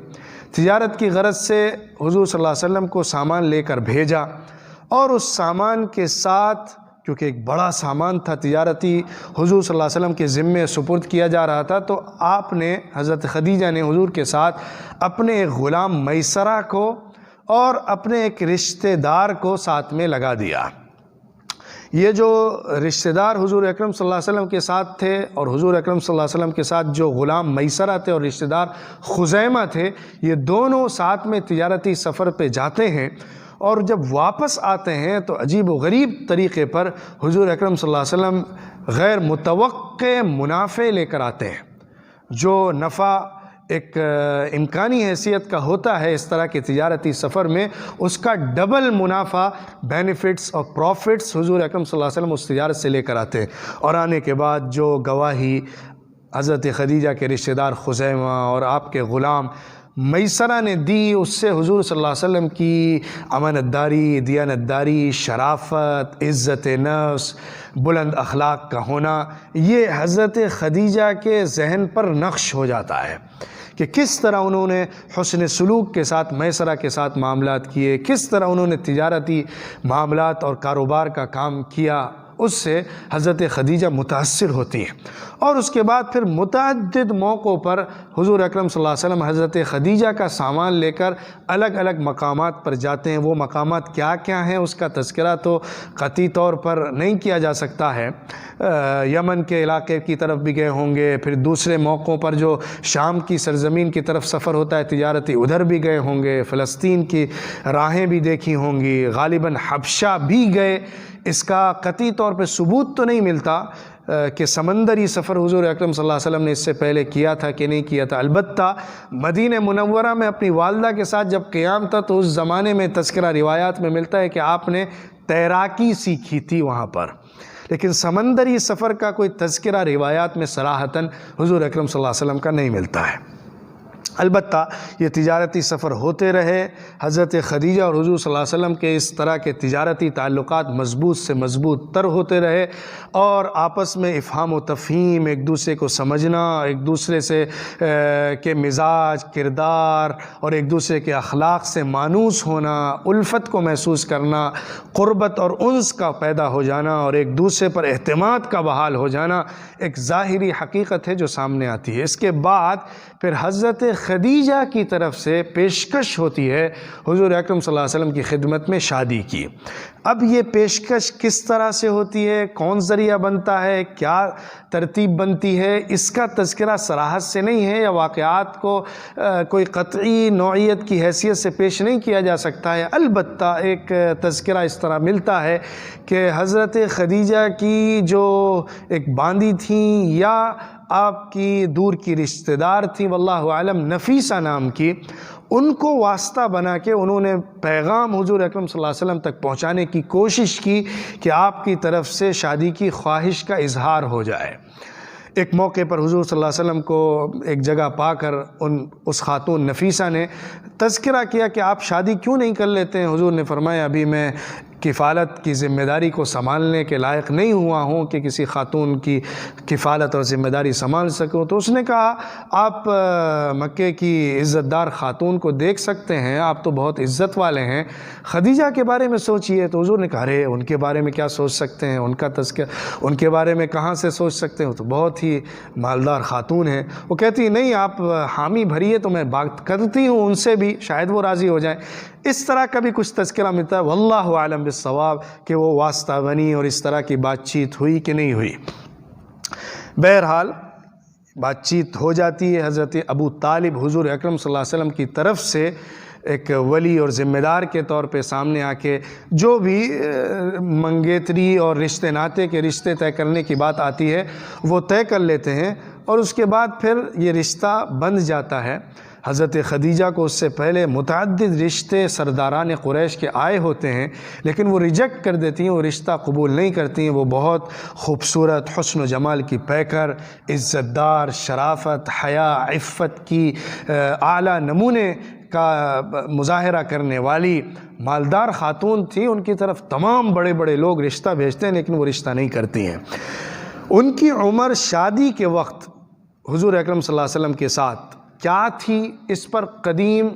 تجارت کی غرض سے حضور صلی اللہ علیہ وسلم کو سامان لے کر بھیجا، اور اس سامان کے ساتھ، کیونکہ ایک بڑا سامان تھا تجارتی، حضور صلی اللہ علیہ وسلم کے ذمے سپرد کیا جا رہا تھا، تو آپ نے حضرت خدیجہ نے حضور کے ساتھ اپنے ایک غلام میسرہ کو اور اپنے ایک رشتہ دار کو ساتھ میں لگا دیا۔ یہ جو رشتہ دار حضور اکرم صلی اللہ علیہ وسلم کے ساتھ تھے، اور حضور اکرم صلی اللہ علیہ وسلم کے ساتھ جو غلام میسرہ تھے اور رشتہ دار خزیمہ تھے، یہ دونوں ساتھ میں تجارتی سفر پہ جاتے ہیں، اور جب واپس آتے ہیں تو عجیب و غریب طریقے پر حضور اکرم صلی اللہ علیہ وسلم غیر متوقع منافع لے کر آتے ہیں۔ جو نفع ایک امکانی حیثیت کا ہوتا ہے اس طرح کے تجارتی سفر میں، اس کا ڈبل منافع، بینیفٹس اور پروفٹس حضور اکرم صلی اللہ علیہ وسلم اس تجارت سے لے کر آتے ہیں۔ اور آنے کے بعد جو گواہی حضرت خدیجہ کے رشتہ دار خزیمہ اور آپ کے غلام میسرہ نے دی، اس سے حضور صلی اللہ علیہ وسلم کی امانت داری، دیانت داری، شرافت، عزت نفس، بلند اخلاق کا ہونا، یہ حضرت خدیجہ کے ذہن پر نقش ہو جاتا ہے کہ کس طرح انہوں نے حسن سلوک کے ساتھ میسرہ کے ساتھ معاملات کیے، کس طرح انہوں نے تجارتی معاملات اور کاروبار کا کام کیا۔ اس سے حضرت خدیجہ متاثر ہوتی ہیں، اور اس کے بعد پھر متعدد موقعوں پر حضور اکرم صلی اللہ علیہ وسلم حضرت خدیجہ کا سامان لے کر الگ الگ مقامات پر جاتے ہیں۔ وہ مقامات کیا کیا ہیں اس کا تذکرہ تو قطعی طور پر نہیں کیا جا سکتا ہے۔ یمن کے علاقے کی طرف بھی گئے ہوں گے، پھر دوسرے موقعوں پر جو شام کی سرزمین کی طرف سفر ہوتا ہے تجارتی، ادھر بھی گئے ہوں گے، فلسطین کی راہیں بھی دیکھی ہوں گی، غالباً حبشہ بھی گئے۔ اس کا قطعی طور پہ ثبوت تو نہیں ملتا کہ سمندری سفر حضور اکرم صلی اللہ علیہ وسلم نے اس سے پہلے کیا تھا کہ نہیں کیا تھا۔ البتہ مدینہ منورہ میں اپنی والدہ کے ساتھ جب قیام تھا تو اس زمانے میں تذکرہ روایات میں ملتا ہے کہ آپ نے تیراکی سیکھی تھی وہاں پر، لیکن سمندری سفر کا کوئی تذکرہ روایات میں صراحتاً حضور اکرم صلی اللہ علیہ وسلم کا نہیں ملتا ہے۔ البتہ یہ تجارتی سفر ہوتے رہے، حضرت خدیجہ اور حضور صلی اللہ علیہ وسلم کے اس طرح کے تجارتی تعلقات مضبوط سے مضبوط تر ہوتے رہے، اور آپس میں افہام و تفہیم، ایک دوسرے کو سمجھنا، ایک دوسرے سے کے مزاج، کردار اور ایک دوسرے کے اخلاق سے مانوس ہونا، الفت کو محسوس کرنا، قربت اور انس کا پیدا ہو جانا اور ایک دوسرے پر اعتماد کا بحال ہو جانا ایک ظاہری حقیقت ہے جو سامنے آتی ہے۔ اس کے بعد پھر حضرت خدیجہ کی طرف سے پیشکش ہوتی ہے حضور اکرم صلی اللہ علیہ وسلم کی خدمت میں شادی کی۔ اب یہ پیشکش کس طرح سے ہوتی ہے، کون ذریعہ بنتا ہے، کیا ترتیب بنتی ہے، اس کا تذکرہ صراحت سے نہیں ہے، یا واقعات کو کوئی قطعی نوعیت کی حیثیت سے پیش نہیں کیا جا سکتا ہے۔ البتہ ایک تذکرہ اس طرح ملتا ہے کہ حضرت خدیجہ کی جو ایک باندی تھیں یا آپ کی دور کی رشتہ دار تھیں واللہ عالم، نفیسہ نام کی، ان کو واسطہ بنا کے انہوں نے پیغام حضور اکرم صلی اللہ علیہ وسلم تک پہنچانے کی کوشش کی کہ آپ کی طرف سے شادی کی خواہش کا اظہار ہو جائے۔ ایک موقع پر حضور صلی اللہ علیہ وسلم کو ایک جگہ پا کر اس خاتون نفیسہ نے تذکرہ کیا کہ آپ شادی کیوں نہیں کر لیتے ہیں؟ حضور نے فرمایا ابھی میں کفالت کی ذمہ داری کو سنبھالنے کے لائق نہیں ہوا ہوں کہ کسی خاتون کی کفالت اور ذمہ داری سنبھال سکوں۔ تو اس نے کہا آپ مکے کی عزت دار خاتون کو دیکھ سکتے ہیں، آپ تو بہت عزت والے ہیں، خدیجہ کے بارے میں سوچئے۔ تو حضور نے کہا ارے ان کے بارے میں کیا سوچ سکتے ہیں، ان کا تذکرہ ان کے بارے میں کہاں سے سوچ سکتے ہیں، تو بہت ہی مالدار خاتون ہیں۔ وہ کہتی نہیں آپ حامی بھریے تو میں بات کرتی ہوں ان سے بھی، شاید وہ راضی ہو جائیں۔ اس طرح کا بھی کچھ تذکرہ ملتا ہے، واللہ عالم بالصواب، کہ وہ واسطہ بنی اور اس طرح کی بات چیت ہوئی کہ نہیں ہوئی۔ بہرحال بات چیت ہو جاتی ہے۔ حضرت ابو طالب حضور اکرم صلی اللہ علیہ وسلم کی طرف سے ایک ولی اور ذمہ دار کے طور پہ سامنے آ کے جو بھی منگیتری اور رشتے ناطے کے رشتے طے کرنے کی بات آتی ہے وہ طے کر لیتے ہیں، اور اس کے بعد پھر یہ رشتہ بند جاتا ہے۔ حضرت خدیجہ کو اس سے پہلے متعدد رشتے سرداران قریش کے آئے ہوتے ہیں، لیکن وہ ریجیکٹ کر دیتی ہیں، وہ رشتہ قبول نہیں کرتی ہیں۔ وہ بہت خوبصورت، حسن و جمال کی پیکر، عزت دار، شرافت، حیا، عفت کی اعلیٰ نمونے کا مظاہرہ کرنے والی مالدار خاتون تھی۔ ان کی طرف تمام بڑے بڑے لوگ رشتہ بھیجتے ہیں لیکن وہ رشتہ نہیں کرتی ہیں۔ ان کی عمر شادی کے وقت حضور اکرم صلی اللہ علیہ وسلم کے ساتھ کیا تھی، اس پر قدیم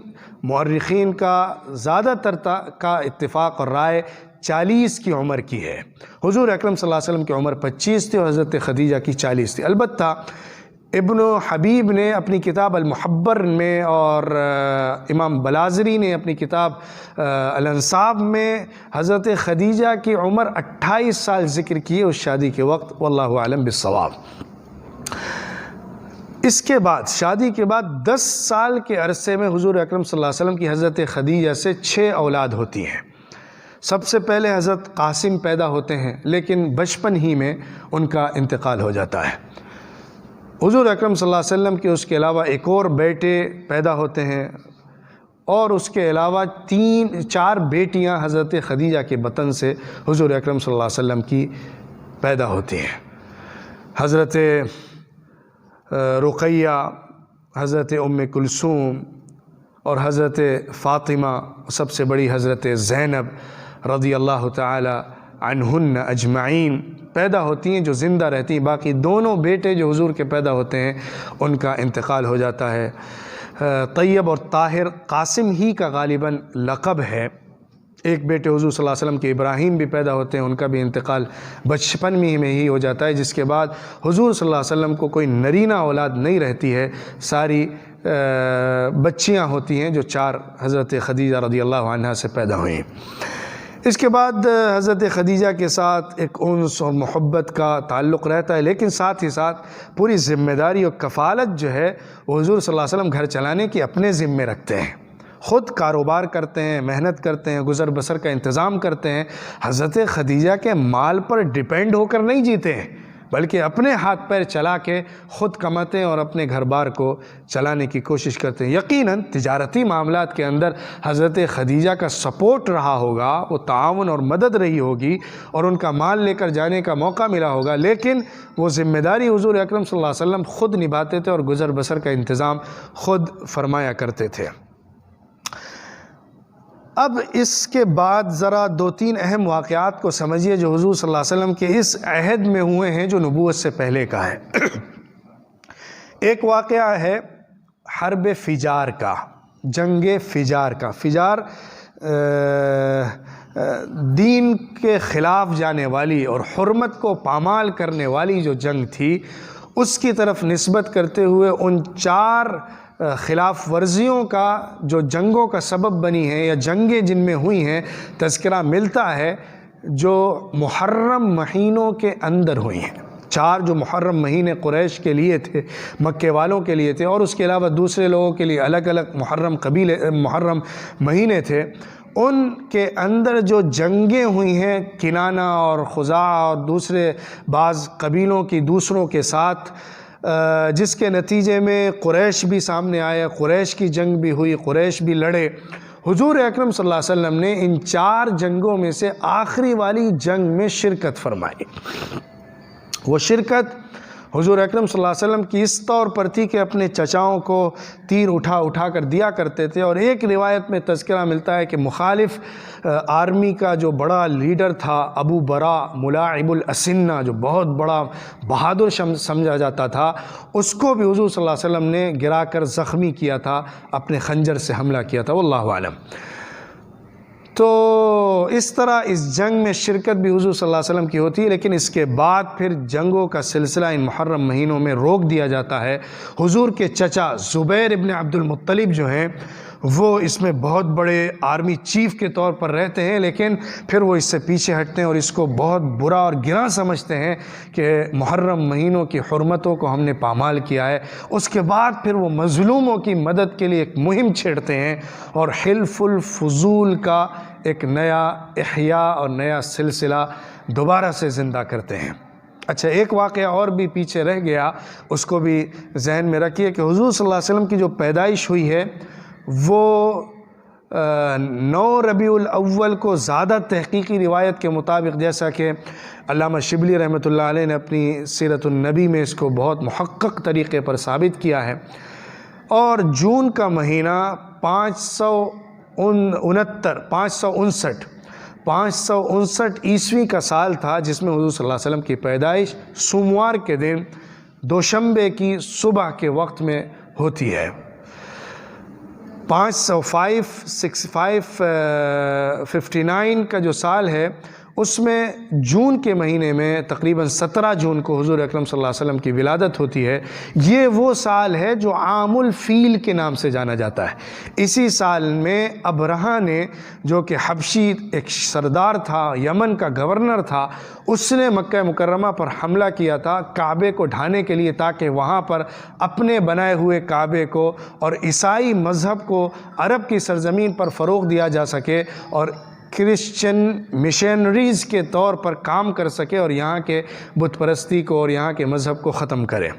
مورخین کا زیادہ تر کا اتفاق اور رائے 40 کی عمر کی ہے۔ حضور اکرم صلی اللہ علیہ وسلم کی عمر 25 تھی اور حضرت خدیجہ کی 40 تھی۔ البتہ ابن حبیب نے اپنی کتاب المحبر میں اور امام بلازری نے اپنی کتاب الانصاب میں حضرت خدیجہ کی عمر 28 سال ذکر کی اس شادی کے وقت، واللہ اعلم بالصواب۔ اس کے بعد شادی کے بعد 10 سال کے عرصے میں حضور اکرم صلی اللہ علیہ وسلم کی حضرت خدیجہ سے 6 اولاد ہوتی ہیں۔ سب سے پہلے حضرت قاسم پیدا ہوتے ہیں، لیکن بچپن ہی میں ان کا انتقال ہو جاتا ہے۔ حضور اکرم صلی اللہ علیہ وسلم کے اس کے علاوہ ایک اور بیٹے پیدا ہوتے ہیں، اور اس کے علاوہ 4 بیٹیاں حضرت خدیجہ کے بطن سے حضور اکرم صلی اللہ علیہ وسلم کی پیدا ہوتی ہیں۔ حضرت رقیہ، حضرت ام کلثوم اور حضرت فاطمہ، سب سے بڑی حضرت زینب رضی اللہ تعالی عنہن اجمعین پیدا ہوتی ہیں جو زندہ رہتی ہیں۔ باقی دونوں بیٹے جو حضور کے پیدا ہوتے ہیں ان کا انتقال ہو جاتا ہے۔ طیب اور طاہر قاسم ہی کا غالباً لقب ہے۔ ایک بیٹے حضور صلی اللہ علیہ وسلم کے ابراہیم بھی پیدا ہوتے ہیں، ان کا بھی انتقال بچپن میں ہی ہو جاتا ہے، جس کے بعد حضور صلی اللہ علیہ وسلم کو کوئی نرینہ اولاد نہیں رہتی ہے، ساری بچیاں ہوتی ہیں جو 4 حضرت خدیجہ رضی اللہ عنہا سے پیدا ہوئیں۔ اس کے بعد حضرت خدیجہ کے ساتھ ایک انس اور محبت کا تعلق رہتا ہے، لیکن ساتھ ہی ساتھ پوری ذمہ داری اور کفالت جو ہے وہ حضور صلی اللہ علیہ وسلم گھر چلانے کی اپنے ذمے رکھتے ہیں، خود کاروبار کرتے ہیں، محنت کرتے ہیں، گزر بسر کا انتظام کرتے ہیں۔ حضرت خدیجہ کے مال پر ڈیپینڈ ہو کر نہیں جیتے ہیں، بلکہ اپنے ہاتھ پیر چلا کے خود کماتے ہیں اور اپنے گھر بار کو چلانے کی کوشش کرتے ہیں۔ یقیناً تجارتی معاملات کے اندر حضرت خدیجہ کا سپورٹ رہا ہوگا، وہ تعاون اور مدد رہی ہوگی اور ان کا مال لے کر جانے کا موقع ملا ہوگا، لیکن وہ ذمہ داری حضور اکرم صلی اللہ علیہ وسلم خود نبھاتے تھے اور گزر بسر کا انتظام خود فرمایا کرتے تھے۔ اب اس کے بعد ذرا 2-3 اہم واقعات کو سمجھیے جو حضور صلی اللہ علیہ وسلم کے اس عہد میں ہوئے ہیں جو نبوت سے پہلے کا ہے۔ ایک واقعہ ہے حرب فجار کا، جنگ فجار کا۔ فجار دین کے خلاف جانے والی اور حرمت کو پامال کرنے والی جو جنگ تھی، اس کی طرف نسبت کرتے ہوئے ان 4 خلاف ورزیوں کا جو جنگوں کا سبب بنی ہیں یا جنگیں جن میں ہوئی ہیں تذکرہ ملتا ہے، جو محرم مہینوں کے اندر ہوئی ہیں۔ 4 جو محرم مہینے قریش کے لیے تھے، مکے والوں کے لیے تھے، اور اس کے علاوہ دوسرے لوگوں کے لیے الگ الگ محرم مہینے تھے، ان کے اندر جو جنگیں ہوئی ہیں کنانہ اور خزاعہ اور دوسرے بعض قبیلوں کی دوسروں کے ساتھ، جس کے نتیجے میں قریش بھی سامنے آیا، قریش کی جنگ بھی ہوئی، قریش بھی لڑے۔ حضور اکرم صلی اللہ علیہ وسلم نے ان 4 جنگوں میں سے آخری والی جنگ میں شرکت فرمائی۔ وہ شرکت حضور اکرم صلی اللہ علیہ وسلم کی اس طور پر تھی کہ اپنے چچاؤں کو تیر اٹھا کر دیا کرتے تھے، اور ایک روایت میں تذکرہ ملتا ہے کہ مخالف آرمی کا جو بڑا لیڈر تھا ابو برا ملاعب الاسنہ، جو بہت بڑا بہادر سمجھا جاتا تھا، اس کو بھی حضور صلی اللہ علیہ وسلم نے گرا کر زخمی کیا تھا، اپنے خنجر سے حملہ کیا تھا، واللہ اعلم۔ تو اس طرح اس جنگ میں شرکت بھی حضور صلی اللہ علیہ وسلم کی ہوتی ہے، لیکن اس کے بعد پھر جنگوں کا سلسلہ ان محرم مہینوں میں روک دیا جاتا ہے۔ حضور کے چچا زبیر ابن عبد المطلب جو ہیں وہ اس میں بہت بڑے آرمی چیف کے طور پر رہتے ہیں، لیکن پھر وہ اس سے پیچھے ہٹتے ہیں اور اس کو بہت برا اور گراں سمجھتے ہیں کہ محرم مہینوں کی حرمتوں کو ہم نے پامال کیا ہے۔ اس کے بعد پھر وہ مظلوموں کی مدد کے لیے ایک مہم چھیڑتے ہیں اور حلف الفضول کا ایک نیا احیاء اور نیا سلسلہ دوبارہ سے زندہ کرتے ہیں۔ اچھا، ایک واقعہ اور بھی پیچھے رہ گیا، اس کو بھی ذہن میں رکھیے کہ حضور صلی اللہ علیہ وسلم کی جو پیدائش ہوئی ہے وہ 9 ربیع الاول کو زیادہ تحقیقی روایت کے مطابق، جیسا کہ علامہ شبلی رحمۃ اللہ علیہ نے اپنی سیرت النبی میں اس کو بہت محقق طریقے پر ثابت کیا ہے، اور جون کا مہینہ 559 عیسوی کا سال تھا، جس میں حضور صلی اللہ علیہ وسلم کی پیدائش سوموار کے دن دوشنبے کی صبح کے وقت میں ہوتی ہے۔ 559 کا جو سال ہے اس میں جون کے مہینے میں تقریباً 17 جون کو حضور اکرم صلی اللہ علیہ وسلم کی ولادت ہوتی ہے۔ یہ وہ سال ہے جو عام الفیل کے نام سے جانا جاتا ہے۔ اسی سال میں ابرہہ نے، جو کہ حبشی ایک سردار تھا، یمن کا گورنر تھا، اس نے مکہ مکرمہ پر حملہ کیا تھا کعبے کو ڈھانے کے لیے، تاکہ وہاں پر اپنے بنائے ہوئے کعبے کو اور عیسائی مذہب کو عرب کی سرزمین پر فروغ دیا جا سکے اور کرسچن مشنریز کے طور پر کام کر سکے اور یہاں کے بت پرستی کو اور یہاں کے مذہب کو ختم کرے۔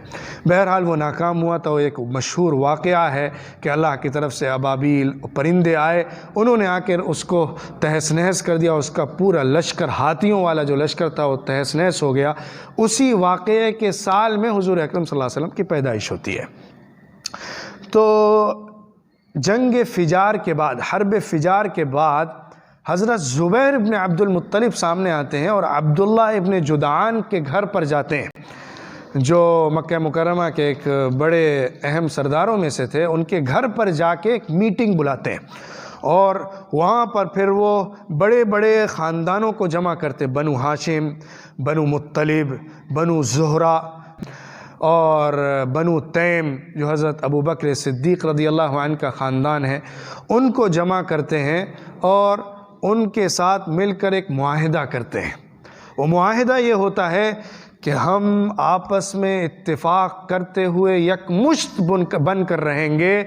بہرحال وہ ناکام ہوا تھا۔ وہ ایک مشہور واقعہ ہے کہ اللہ کی طرف سے ابابیل پرندے آئے، انہوں نے آ کر اس کو تہس نہس کر دیا، اس کا پورا لشکر، ہاتھیوں والا جو لشکر تھا وہ تہس نہس ہو گیا۔ اسی واقعے کے سال میں حضور اکرم صلی اللہ علیہ وسلم کی پیدائش ہوتی ہے۔ تو جنگ فجار کے بعد، حرب فجار کے بعد، حضرت زبیر ابن عبد المطلب سامنے آتے ہیں اور عبداللہ ابن جدعان کے گھر پر جاتے ہیں، جو مکہ مکرمہ کے ایک بڑے اہم سرداروں میں سے تھے۔ ان کے گھر پر جا کے ایک میٹنگ بلاتے ہیں اور وہاں پر پھر وہ بڑے بڑے خاندانوں کو جمع کرتے، بنو ہاشم، بنو مطلب، بنو زہرہ اور بنو تیم، جو حضرت ابو بکر صدیق رضی اللہ عنہ کا خاندان ہے، ان کو جمع کرتے ہیں اور ان کے ساتھ مل کر ایک معاہدہ کرتے ہیں۔ وہ معاہدہ یہ ہوتا ہے کہ ہم آپس میں اتفاق کرتے ہوئے یکمشت بن کر رہیں گے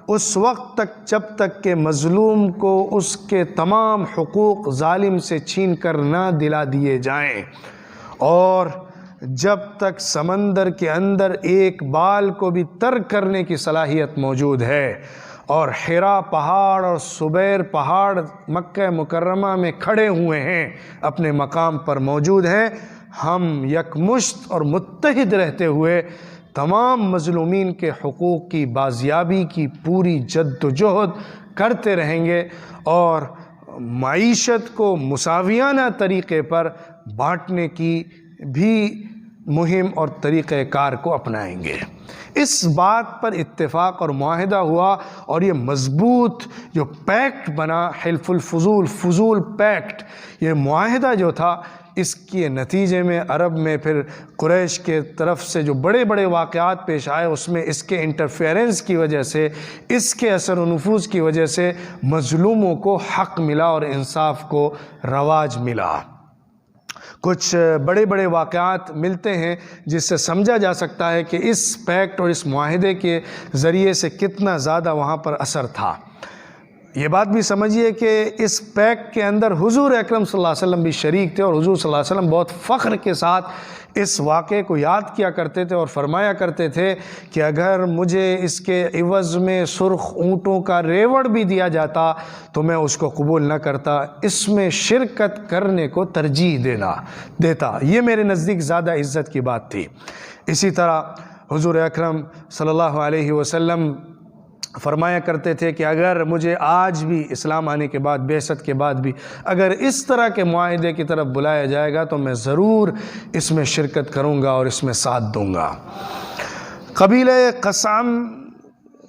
اس وقت تک جب تک کہ مظلوم کو اس کے تمام حقوق ظالم سے چھین کر نہ دلا دیے جائیں، اور جب تک سمندر کے اندر ایک بال کو بھی ترک کرنے کی صلاحیت موجود ہے، اور حرا پہاڑ اور سبیر پہاڑ مکہ مکرمہ میں کھڑے ہوئے ہیں، اپنے مقام پر موجود ہیں، ہم یکمشت اور متحد رہتے ہوئے تمام مظلومین کے حقوق کی بازیابی کی پوری جد و جہد کرتے رہیں گے، اور معیشت کو مساویانہ طریقے پر بانٹنے کی بھی مہم اور طریقہ کار کو اپنائیں گے۔ اس بات پر اتفاق اور معاہدہ ہوا، اور یہ مضبوط جو پیکٹ بنا، حلف الفضول، فضول پیکٹ، یہ معاہدہ جو تھا، اس کے نتیجے میں عرب میں پھر قریش کے طرف سے جو بڑے بڑے واقعات پیش آئے، اس میں اس کے انٹرفیئرنس کی وجہ سے، اس کے اثر و نفوذ کی وجہ سے مظلوموں کو حق ملا اور انصاف کو رواج ملا۔ کچھ بڑے بڑے واقعات ملتے ہیں جس سے سمجھا جا سکتا ہے کہ اس پیکٹ اور اس معاہدے کے ذریعے سے کتنا زیادہ وہاں پر اثر تھا۔ یہ بات بھی سمجھیے کہ اس پیکٹ کے اندر حضور اکرم صلی اللہ علیہ وسلم بھی شریک تھے، اور حضور صلی اللہ علیہ وسلم بہت فخر کے ساتھ اس واقعے کو یاد کیا کرتے تھے اور فرمایا کرتے تھے کہ اگر مجھے اس کے عوض میں سرخ اونٹوں کا ریوڑ بھی دیا جاتا تو میں اس کو قبول نہ کرتا، اس میں شرکت کرنے کو ترجیح دیتا، یہ میرے نزدیک زیادہ عزت کی بات تھی۔ اسی طرح حضور اکرم صلی اللہ علیہ وسلم فرمایا کرتے تھے کہ اگر مجھے آج بھی اسلام آنے کے بعد، بعثت کے بعد بھی، اگر اس طرح کے معاہدے کی طرف بلایا جائے گا تو میں ضرور اس میں شرکت کروں گا اور اس میں ساتھ دوں گا۔ قبیلہ قسام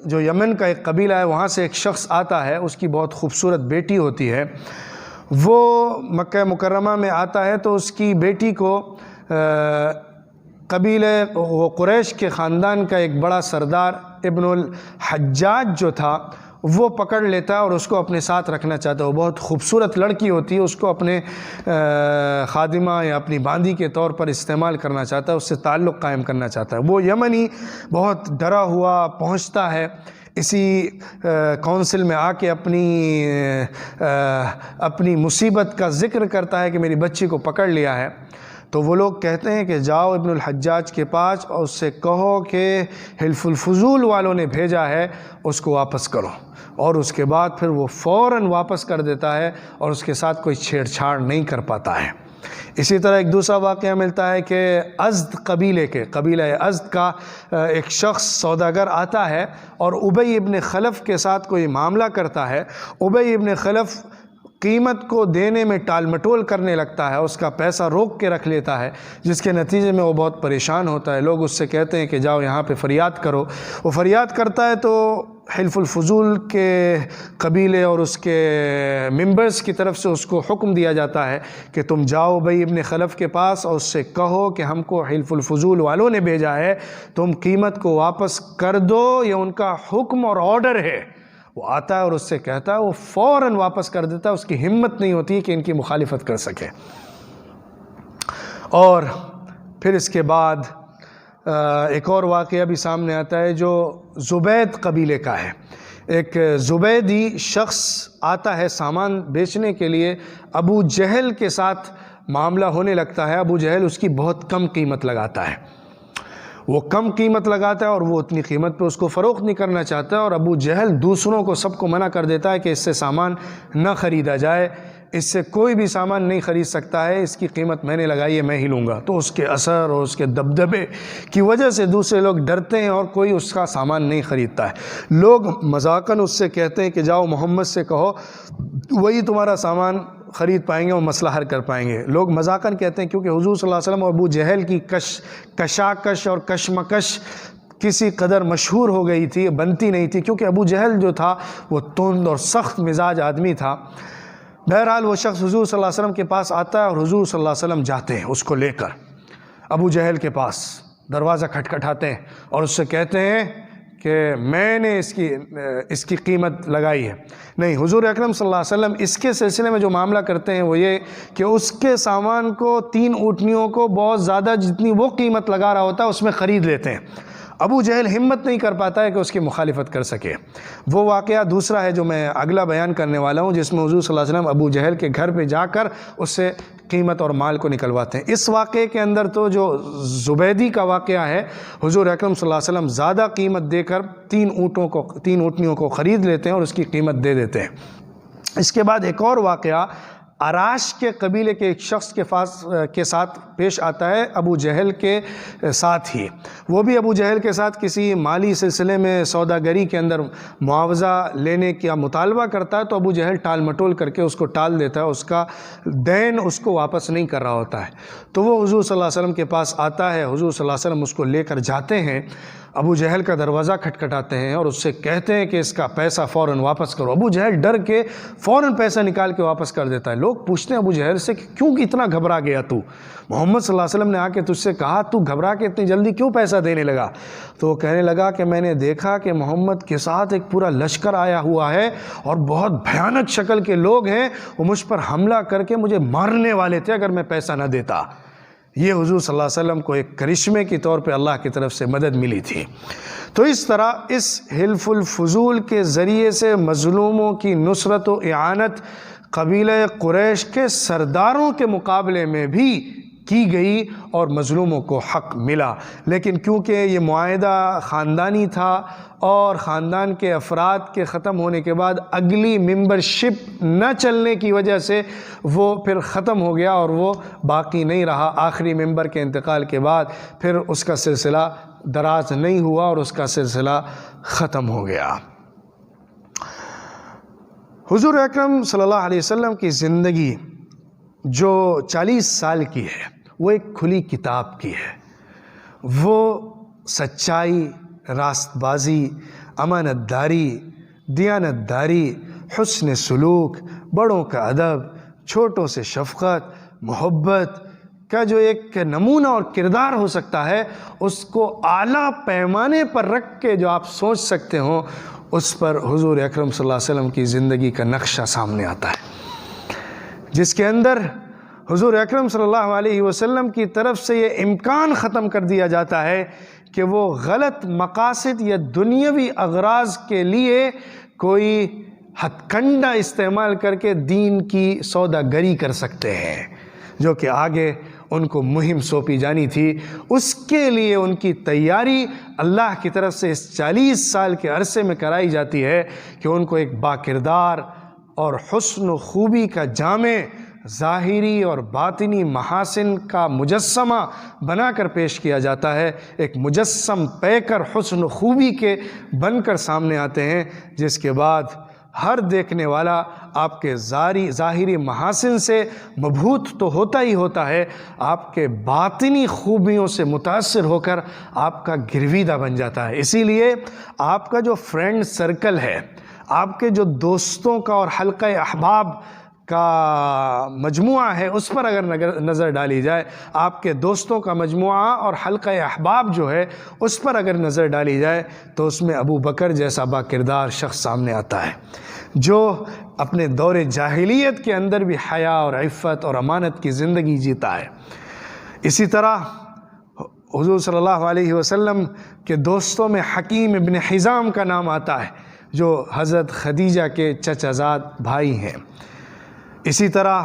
جو یمن کا ایک قبیلہ ہے، وہاں سے ایک شخص آتا ہے، اس کی بہت خوبصورت بیٹی ہوتی ہے، وہ مکہ مکرمہ میں آتا ہے تو اس کی بیٹی کو وہ قریش کے خاندان کا ایک بڑا سردار ابن الحجاج جو تھا وہ پکڑ لیتا ہے اور اس کو اپنے ساتھ رکھنا چاہتا ہے۔ وہ بہت خوبصورت لڑکی ہوتی ہے، اس کو اپنے خادمہ یا اپنی باندی کے طور پر استعمال کرنا چاہتا ہے، اس سے تعلق قائم کرنا چاہتا ہے۔ وہ یمنی بہت ڈرا ہوا پہنچتا ہے، اسی کونسل میں آ کے اپنی مصیبت کا ذکر کرتا ہے کہ میری بچی کو پکڑ لیا ہے۔ تو وہ لوگ کہتے ہیں کہ جاؤ ابن الحجاج کے پاس اور اس سے کہو کہ حلف الفضول والوں نے بھیجا ہے، اس کو واپس کرو، اور اس کے بعد پھر وہ فوراً واپس کر دیتا ہے اور اس کے ساتھ کوئی چھیڑ چھاڑ نہیں کر پاتا ہے۔ اسی طرح ایک دوسرا واقعہ ملتا ہے کہ ازد قبیلہ ازد کا ایک شخص سوداگر آتا ہے اور ابی ابن خلف کے ساتھ کوئی معاملہ کرتا ہے۔ ابی ابن خلف قیمت کو دینے میں ٹال مٹول کرنے لگتا ہے، اس کا پیسہ روک کے رکھ لیتا ہے، جس کے نتیجے میں وہ بہت پریشان ہوتا ہے۔ لوگ اس سے کہتے ہیں کہ جاؤ یہاں پہ فریاد کرو۔ وہ فریاد کرتا ہے تو حلف الفضول کے قبیلے اور اس کے ممبرز کی طرف سے اس کو حکم دیا جاتا ہے کہ تم جاؤ بھائی ابن خلف کے پاس اور اس سے کہو کہ ہم کو حلف الفضول والوں نے بھیجا ہے، تم قیمت کو واپس کر دو، یہ ان کا حکم اور آرڈر ہے۔ وہ آتا ہے اور اس سے کہتا ہے، وہ فوراً واپس کر دیتا ہے، اس کی ہمت نہیں ہوتی کہ ان کی مخالفت کر سکے۔ اور پھر اس کے بعد ایک اور واقعہ بھی سامنے آتا ہے جو زبید قبیلے کا ہے۔ ایک زبیدی شخص آتا ہے سامان بیچنے کے لیے، ابو جہل کے ساتھ معاملہ ہونے لگتا ہے۔ ابو جہل اس کی بہت کم قیمت لگاتا ہے، وہ کم قیمت لگاتا ہے اور وہ اتنی قیمت پہ اس کو فروخت نہیں کرنا چاہتا ہے، اور ابو جہل دوسروں کو سب کو منع کر دیتا ہے کہ اس سے سامان نہ خریدا جائے، اس سے کوئی بھی سامان نہیں خرید سکتا ہے، اس کی قیمت میں نے لگائی ہے، میں ہی لوں گا۔ تو اس کے اثر اور اس کے دبدبے کی وجہ سے دوسرے لوگ ڈرتے ہیں اور کوئی اس کا سامان نہیں خریدتا ہے۔ لوگ مذاقاً اس سے کہتے ہیں کہ جاؤ محمد سے کہو، وہی تمہارا سامان خرید پائیں گے اور مسئلہ حل کر پائیں گے۔ لوگ مذاقاً کہتے ہیں کیونکہ حضور صلی اللہ علیہ وسلم اور ابو جہل کی کشاکش اور کشمکش کسی قدر مشہور ہو گئی تھی، بنتی نہیں تھی، کیونکہ ابو جہل جو تھا وہ تند اور سخت مزاج آدمی تھا۔ بہرحال وہ شخص حضور صلی اللہ علیہ وسلم کے پاس آتا ہے اور حضور صلی اللہ علیہ وسلم جاتے ہیں اس کو لے کر ابو جہل کے پاس، دروازہ کھٹکھٹاتے ہیں اور اس سے کہتے ہیں کہ میں نے اس کی قیمت لگائی ہے۔ نہیں، حضور اکرم صلی اللہ علیہ وسلم اس کے سلسلے میں جو معاملہ کرتے ہیں وہ یہ کہ اس کے سامان کو 3 اونٹنیوں کو بہت زیادہ جتنی وہ قیمت لگا رہا ہوتا ہے اس میں خرید لیتے ہیں۔ ابو جہل ہمت نہیں کر پاتا ہے کہ اس کی مخالفت کر سکے۔ وہ واقعہ دوسرا ہے جو میں اگلا بیان کرنے والا ہوں، جس میں حضور صلی اللہ علیہ وسلم ابو جہل کے گھر پہ جا کر اس سے قیمت اور مال کو نکلواتے ہیں۔ اس واقعے کے اندر تو جو زبیدی کا واقعہ ہے، حضور اکرم صلی اللہ علیہ وسلم زیادہ قیمت دے کر 3 اونٹنیوں کو خرید لیتے ہیں اور اس کی قیمت دے دیتے ہیں۔ اس کے بعد ایک اور واقعہ عراش کے قبیلے کے ایک شخص کے ساتھ پیش آتا ہے، ابو جہل کے ساتھ ہی۔ وہ بھی ابو جہل کے ساتھ کسی مالی سلسلے میں سوداگری کے اندر معاوضہ لینے کا مطالبہ کرتا ہے، تو ابو جہل ٹال مٹول کر کے اس کو ٹال دیتا ہے، اس کا دین اس کو واپس نہیں کر رہا ہوتا ہے۔ تو وہ حضور صلی اللہ علیہ وسلم کے پاس آتا ہے، حضور صلی اللہ علیہ وسلم اس کو لے کر جاتے ہیں، ابو جہل کا دروازہ کھٹکھٹاتے ہیں اور اس سے کہتے ہیں کہ اس کا پیسہ فوراً واپس کرو۔ ابو جہل ڈر کے فوراً پیسہ نکال کے واپس کر دیتا ہے۔ لوگ پوچھتے ہیں ابو جہل سے کہ کیوں اتنا گھبرا گیا تو؟ محمد صلی اللہ علیہ وسلم نے آ کے تجھ سے کہا، تو گھبرا کے اتنی جلدی کیوں پیسہ دینے لگا؟ تو وہ کہنے لگا کہ میں نے دیکھا کہ محمد کے ساتھ ایک پورا لشکر آیا ہوا ہے اور بہت بھیانک شکل کے لوگ ہیں، وہ مجھ پر حملہ کر کے مجھے مارنے والے تھے اگر میں پیسہ نہ دیتا۔ یہ حضور صلی اللہ علیہ وسلم کو ایک کرشمے کی طور پہ اللہ کی طرف سے مدد ملی تھی۔ تو اس طرح اس حلف الفضول کے ذریعے سے مظلوموں کی نصرت و اعانت قبیلہ قریش کے سرداروں کے مقابلے میں بھی کی گئی اور مظلوموں کو حق ملا۔ لیکن کیونکہ یہ معاہدہ خاندانی تھا اور خاندان کے افراد کے ختم ہونے کے بعد اگلی ممبرشپ نہ چلنے کی وجہ سے وہ پھر ختم ہو گیا اور وہ باقی نہیں رہا۔ آخری ممبر کے انتقال کے بعد پھر اس کا سلسلہ دراز نہیں ہوا اور اس کا سلسلہ ختم ہو گیا۔ حضور اکرم صلی اللہ علیہ وسلم کی زندگی جو 40 سال کی ہے، وہ ایک کھلی کتاب کی ہے۔ وہ سچائی، راست بازی، امانت داری، دیانت داری، حسن سلوک، بڑوں کا ادب، چھوٹوں سے شفقت، محبت کا جو ایک نمونہ اور کردار ہو سکتا ہے، اس کو اعلیٰ پیمانے پر رکھ کے جو آپ سوچ سکتے ہوں، اس پر حضور اکرم صلی اللہ علیہ وسلم کی زندگی کا نقشہ سامنے آتا ہے، جس کے اندر حضور اکرم صلی اللہ علیہ وسلم کی طرف سے یہ امکان ختم کر دیا جاتا ہے کہ وہ غلط مقاصد یا دنیاوی اغراض کے لیے کوئی ہتھ کنڈا استعمال کر کے دین کی سوداگری کر سکتے ہیں، جو کہ آگے ان کو مہم سونپی جانی تھی۔ اس کے لیے ان کی تیاری اللہ کی طرف سے اس 40 سال کے عرصے میں کرائی جاتی ہے کہ ان کو ایک باکردار اور حسن و خوبی کا جامع ظاہری اور باطنی محاسن کا مجسمہ بنا کر پیش کیا جاتا ہے۔ ایک مجسم پیکر حسن و خوبی کے بن کر سامنے آتے ہیں، جس کے بعد ہر دیکھنے والا آپ کے ظاہری محاسن سے مبہوت تو ہوتا ہی ہوتا ہے، آپ کے باطنی خوبیوں سے متاثر ہو کر آپ کا گرویدہ بن جاتا ہے۔ اسی لیے آپ کا جو فرینڈ سرکل ہے، آپ کے جو دوستوں کا اور حلقہ احباب کا مجموعہ ہے، اس پر اگر نظر ڈالی جائے، آپ کے دوستوں کا مجموعہ اور حلقہ احباب جو ہے اس پر اگر نظر ڈالی جائے، تو اس میں ابو بکر جیسا با کردار شخص سامنے آتا ہے، جو اپنے دور جاہلیت کے اندر بھی حیا اور عفت اور امانت کی زندگی جیتا ہے۔ اسی طرح حضور صلی اللہ علیہ وسلم کے دوستوں میں حکیم ابن حزام کا نام آتا ہے، جو حضرت خدیجہ کے چچا زاد بھائی ہیں۔ اسی طرح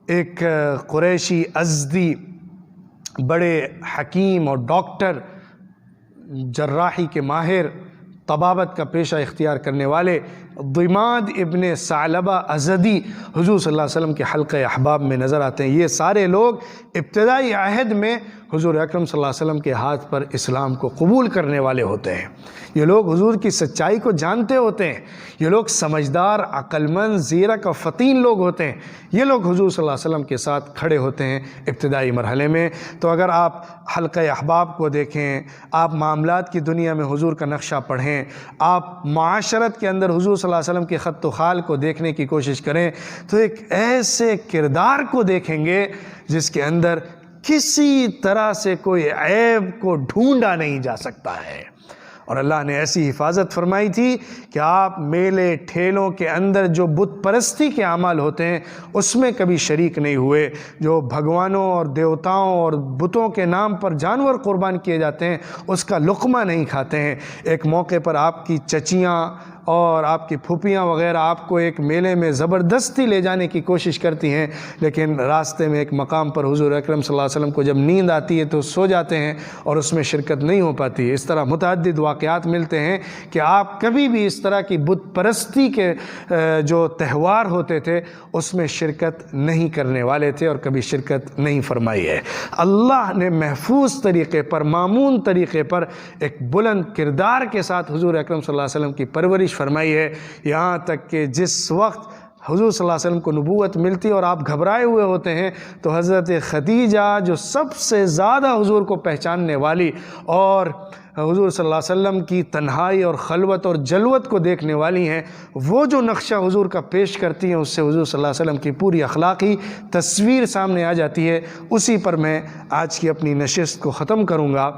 ایک قریشی ازدی بڑے حکیم اور ڈاکٹر، جراحی کے ماہر، طبابت کا پیشہ اختیار کرنے والے ضماد ابن ثعلبہ ازدی حضور صلی اللہ علیہ وسلم کے حلقہ احباب میں نظر آتے ہیں۔ یہ سارے لوگ ابتدائی عہد میں حضور اکرم صلی اللہ علیہ وسلم کے ہاتھ پر اسلام کو قبول کرنے والے ہوتے ہیں۔ یہ لوگ حضور کی سچائی کو جانتے ہوتے ہیں، یہ لوگ سمجھدار، عقل مند، زیرک اور فطین لوگ ہوتے ہیں۔ یہ لوگ حضور صلی اللہ علیہ وسلم کے ساتھ کھڑے ہوتے ہیں ابتدائی مرحلے میں۔ تو اگر آپ حلقہ احباب کو دیکھیں، آپ معاملات کی دنیا میں حضور کا نقشہ پڑھیں، آپ معاشرت کے اندر حضور صلی اللہ علیہ وسلم کے خط و خال کو دیکھنے کی کوشش کریں، تو ایک ایسے کردار کو دیکھیں گے جس کے اندر کسی طرح سے کوئی عیب کو ڈھونڈا نہیں جا سکتا ہے۔ اور اللہ نے ایسی حفاظت فرمائی تھی کہ آپ میلے ٹھیلوں کے اندر جو بت پرستی کے اعمال ہوتے ہیں اس میں کبھی شریک نہیں ہوئے، جو بھگوانوں اور دیوتاؤں اور بتوں کے نام پر جانور قربان کیے جاتے ہیں اس کا لقمہ نہیں کھاتے ہیں۔ ایک موقع پر آپ کی چچیاں اور آپ کی پھوپھیاں وغیرہ آپ کو ایک میلے میں زبردستی لے جانے کی کوشش کرتی ہیں، لیکن راستے میں ایک مقام پر حضور اکرم صلی اللہ علیہ وسلم کو جب نیند آتی ہے تو سو جاتے ہیں اور اس میں شرکت نہیں ہو پاتی ہے۔ اس طرح متعدد واقعات ملتے ہیں کہ آپ کبھی بھی اس طرح کی بت پرستی کے جو تہوار ہوتے تھے اس میں شرکت نہیں کرنے والے تھے اور کبھی شرکت نہیں فرمائی ہے۔ اللہ نے محفوظ طریقے پر، مامون طریقے پر ایک بلند کردار کے ساتھ حضور اکرم صلی اللہ علیہ وسلم کی پرورش فرمائی ہے، یہاں تک کہ جس وقت حضور صلی اللہ علیہ وسلم کو نبوت ملتی اور آپ گھبرائے ہوئے ہوتے ہیں تو حضرت خدیجہ جو سب سے زیادہ حضور کو پہچاننے والی اور حضور صلی اللہ علیہ وسلم کی تنہائی اور خلوت اور جلوت کو دیکھنے والی ہیں، وہ جو نقشہ حضور کا پیش کرتی ہیں اس سے حضور صلی اللہ علیہ وسلم کی پوری اخلاقی تصویر سامنے آ جاتی ہے۔ اسی پر میں آج کی اپنی نشست کو ختم کروں گا۔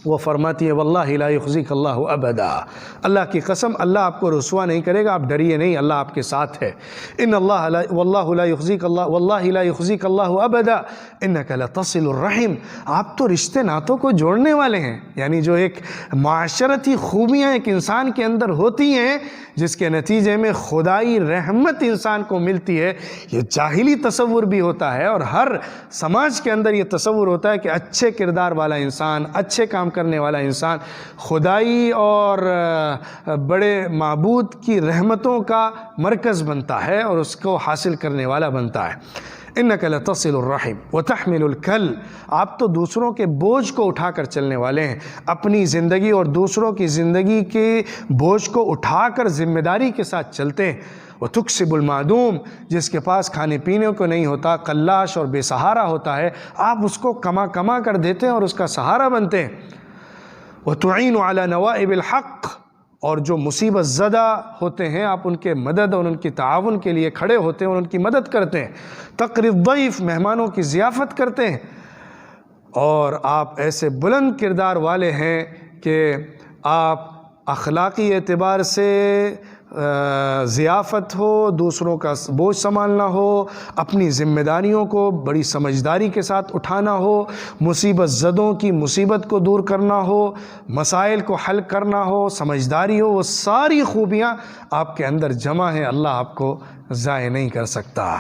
وہ فرماتی ہے واللہ لا یخزیک اللہ ابدا، اللہ کی قسم اللہ آپ کو رسوا نہیں کرے گا، آپ ڈریے نہیں، اللہ آپ کے ساتھ ہے۔ ان اللہ واللہ لا یخزیک اللہ واللہ لا یخزیک اللہ ابدا انک لتصل الرحم، آپ تو رشتے ناتوں کو جوڑنے والے ہیں، یعنی جو ایک معاشرتی خوبیاں ایک انسان کے اندر ہوتی ہیں جس کے نتیجے میں خدائی رحمت انسان کو ملتی ہے، یہ جاہلی تصور بھی ہوتا ہے اور ہر سماج کے اندر یہ تصور ہوتا ہے کہ اچھے کردار والا انسان، اچھے کام کرنے والا انسان خدائی اور بڑے معبود کی رحمتوں کا مرکز بنتا ہے اور اس کو حاصل کرنے والا بنتا ہے۔ انک لتصل الرحم وتحمل الکل، آپ تو دوسروں کے بوجھ کو اٹھا کر چلنے والے ہیں، اپنی زندگی اور دوسروں کی زندگی کے بوجھ کو اٹھا کر ذمہ داری کے ساتھ چلتے ہیں۔ وتکسب المعدوم، جس کے پاس کھانے پینے کو نہیں ہوتا، قلاش اور بے سہارا ہوتا ہے، آپ اس کو کما کر دیتے ہیں اور اس کا سہارا بنتے ہیں۔ وتعین علی نوائب الحق، اور جو مصیبت زدہ ہوتے ہیں آپ ان کے مدد اور ان کی تعاون کے لیے کھڑے ہوتے ہیں اور ان کی مدد کرتے ہیں۔ تقری الضیف، مہمانوں کی ضیافت کرتے ہیں، اور آپ ایسے بلند کردار والے ہیں کہ آپ اخلاقی اعتبار سے ضیافت ہو، دوسروں کا بوجھ سنبھالنا ہو، اپنی ذمہ داریوں کو بڑی سمجھداری کے ساتھ اٹھانا ہو، مصیبت زدوں کی مصیبت کو دور کرنا ہو، مسائل کو حل کرنا ہو، سمجھداری ہو، وہ ساری خوبیاں آپ کے اندر جمع ہیں، اللہ آپ کو ضائع نہیں کر سکتا۔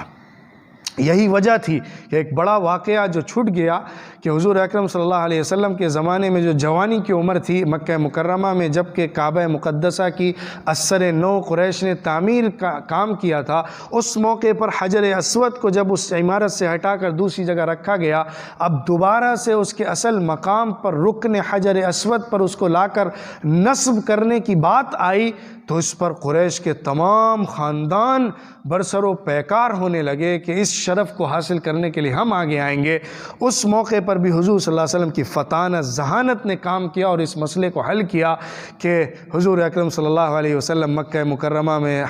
یہی وجہ تھی کہ ایک بڑا واقعہ جو چھوٹ گیا کہ حضور اکرم صلی اللہ علیہ وسلم کے زمانے میں جو جوانی کی عمر تھی مکہ مکرمہ میں، جب کہ کعبہ مقدسہ کی اثر نو قریش نے تعمیر کا کام کیا تھا، اس موقع پر حجر اسود کو جب اس عمارت سے ہٹا کر دوسری جگہ رکھا گیا، اب دوبارہ سے اس کے اصل مقام پر رکن حجر اسود پر اس کو لا کر نصب کرنے کی بات آئی تو اس پر قریش کے تمام خاندان برسر و پیکار ہونے لگے کہ اس شرف کو حاصل کرنے کے لیے ہم آگے آئیں گے۔ اس موقع پر بھی حضور صلی اللہ علیہ وسلم کی فطانت، ذہانت نے کام کیا اور اس مسئلے کو حل کیا کہ حضور اکرم صلی اللہ علیہ وسلم مکہ مکرمہ میں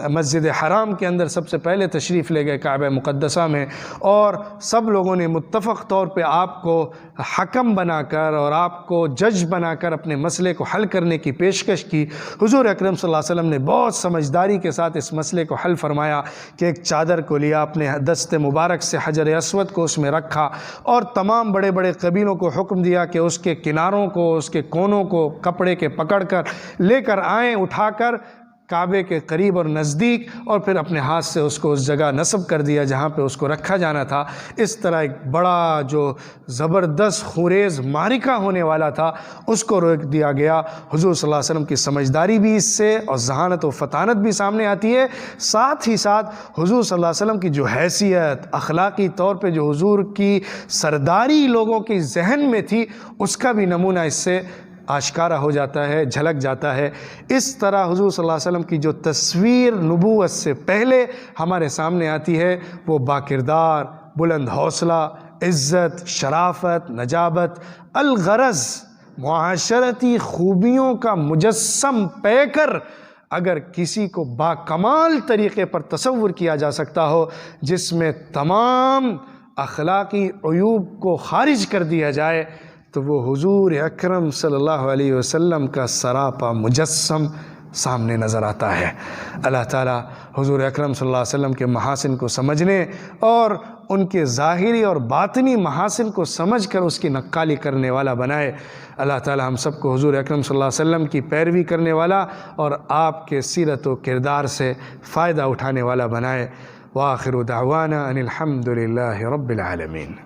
مسجد حرام کے اندر سب سے پہلے تشریف لے گئے، کعبہ مقدسہ میں، اور سب لوگوں نے متفق طور پہ آپ کو حکم بنا کر اور آپ کو جج بنا کر اپنے مسئلے کو حل کرنے کی پیشکش کی۔ حضور اکرم صلی اللہ علیہ وسلم نے بہت سمجھداری کے ساتھ اس مسئلے کو حل فرمایا کہ ایک چادر کو لیا، اپنے دست مبارک سے حجر اسود کو اس میں رکھا اور تمام بڑے بڑے قبیلوں کو حکم دیا کہ اس کے کناروں کو، اس کے کونوں کو کپڑے کے پکڑ کر لے کر آئیں، اٹھا کر کعبے کے قریب اور نزدیک، اور پھر اپنے ہاتھ سے اس کو اس جگہ نصب کر دیا جہاں پہ اس کو رکھا جانا تھا۔ اس طرح ایک بڑا جو زبردست خوریز معرکہ ہونے والا تھا اس کو روک دیا گیا۔ حضور صلی اللہ علیہ وسلم کی سمجھداری بھی اس سے اور ذہانت و فطانت بھی سامنے آتی ہے، ساتھ ہی ساتھ حضور صلی اللہ علیہ وسلم کی جو حیثیت، اخلاقی طور پہ جو حضور کی سرداری لوگوں کے ذہن میں تھی، اس کا بھی نمونہ اس سے آشکارا ہو جاتا ہے، جھلک جاتا ہے۔ اس طرح حضور صلی اللہ علیہ وسلم کی جو تصویر نبوت سے پہلے ہمارے سامنے آتی ہے وہ باکردار، بلند حوصلہ، عزت، شرافت، نجابت، الغرض معاشرتی خوبیوں کا مجسم پیکر اگر کسی کو باکمال طریقے پر تصور کیا جا سکتا ہو، جس میں تمام اخلاقی عیوب کو خارج کر دیا جائے، تو وہ حضور اکرم صلی اللہ علیہ وسلم کا سراپا مجسم سامنے نظر آتا ہے۔ اللہ تعالیٰ حضور اکرم صلی اللہ علیہ وسلم کے محاسن کو سمجھنے اور ان کے ظاہری اور باطنی محاسن کو سمجھ کر اس کی نقالی کرنے والا بنائے۔ اللہ تعالی ہم سب کو حضور اکرم صلی اللہ علیہ وسلم کی پیروی کرنے والا اور آپ کے سیرت و کردار سے فائدہ اٹھانے والا بنائے۔ وآخر دعوانا ان الحمد للہ رب العالمین۔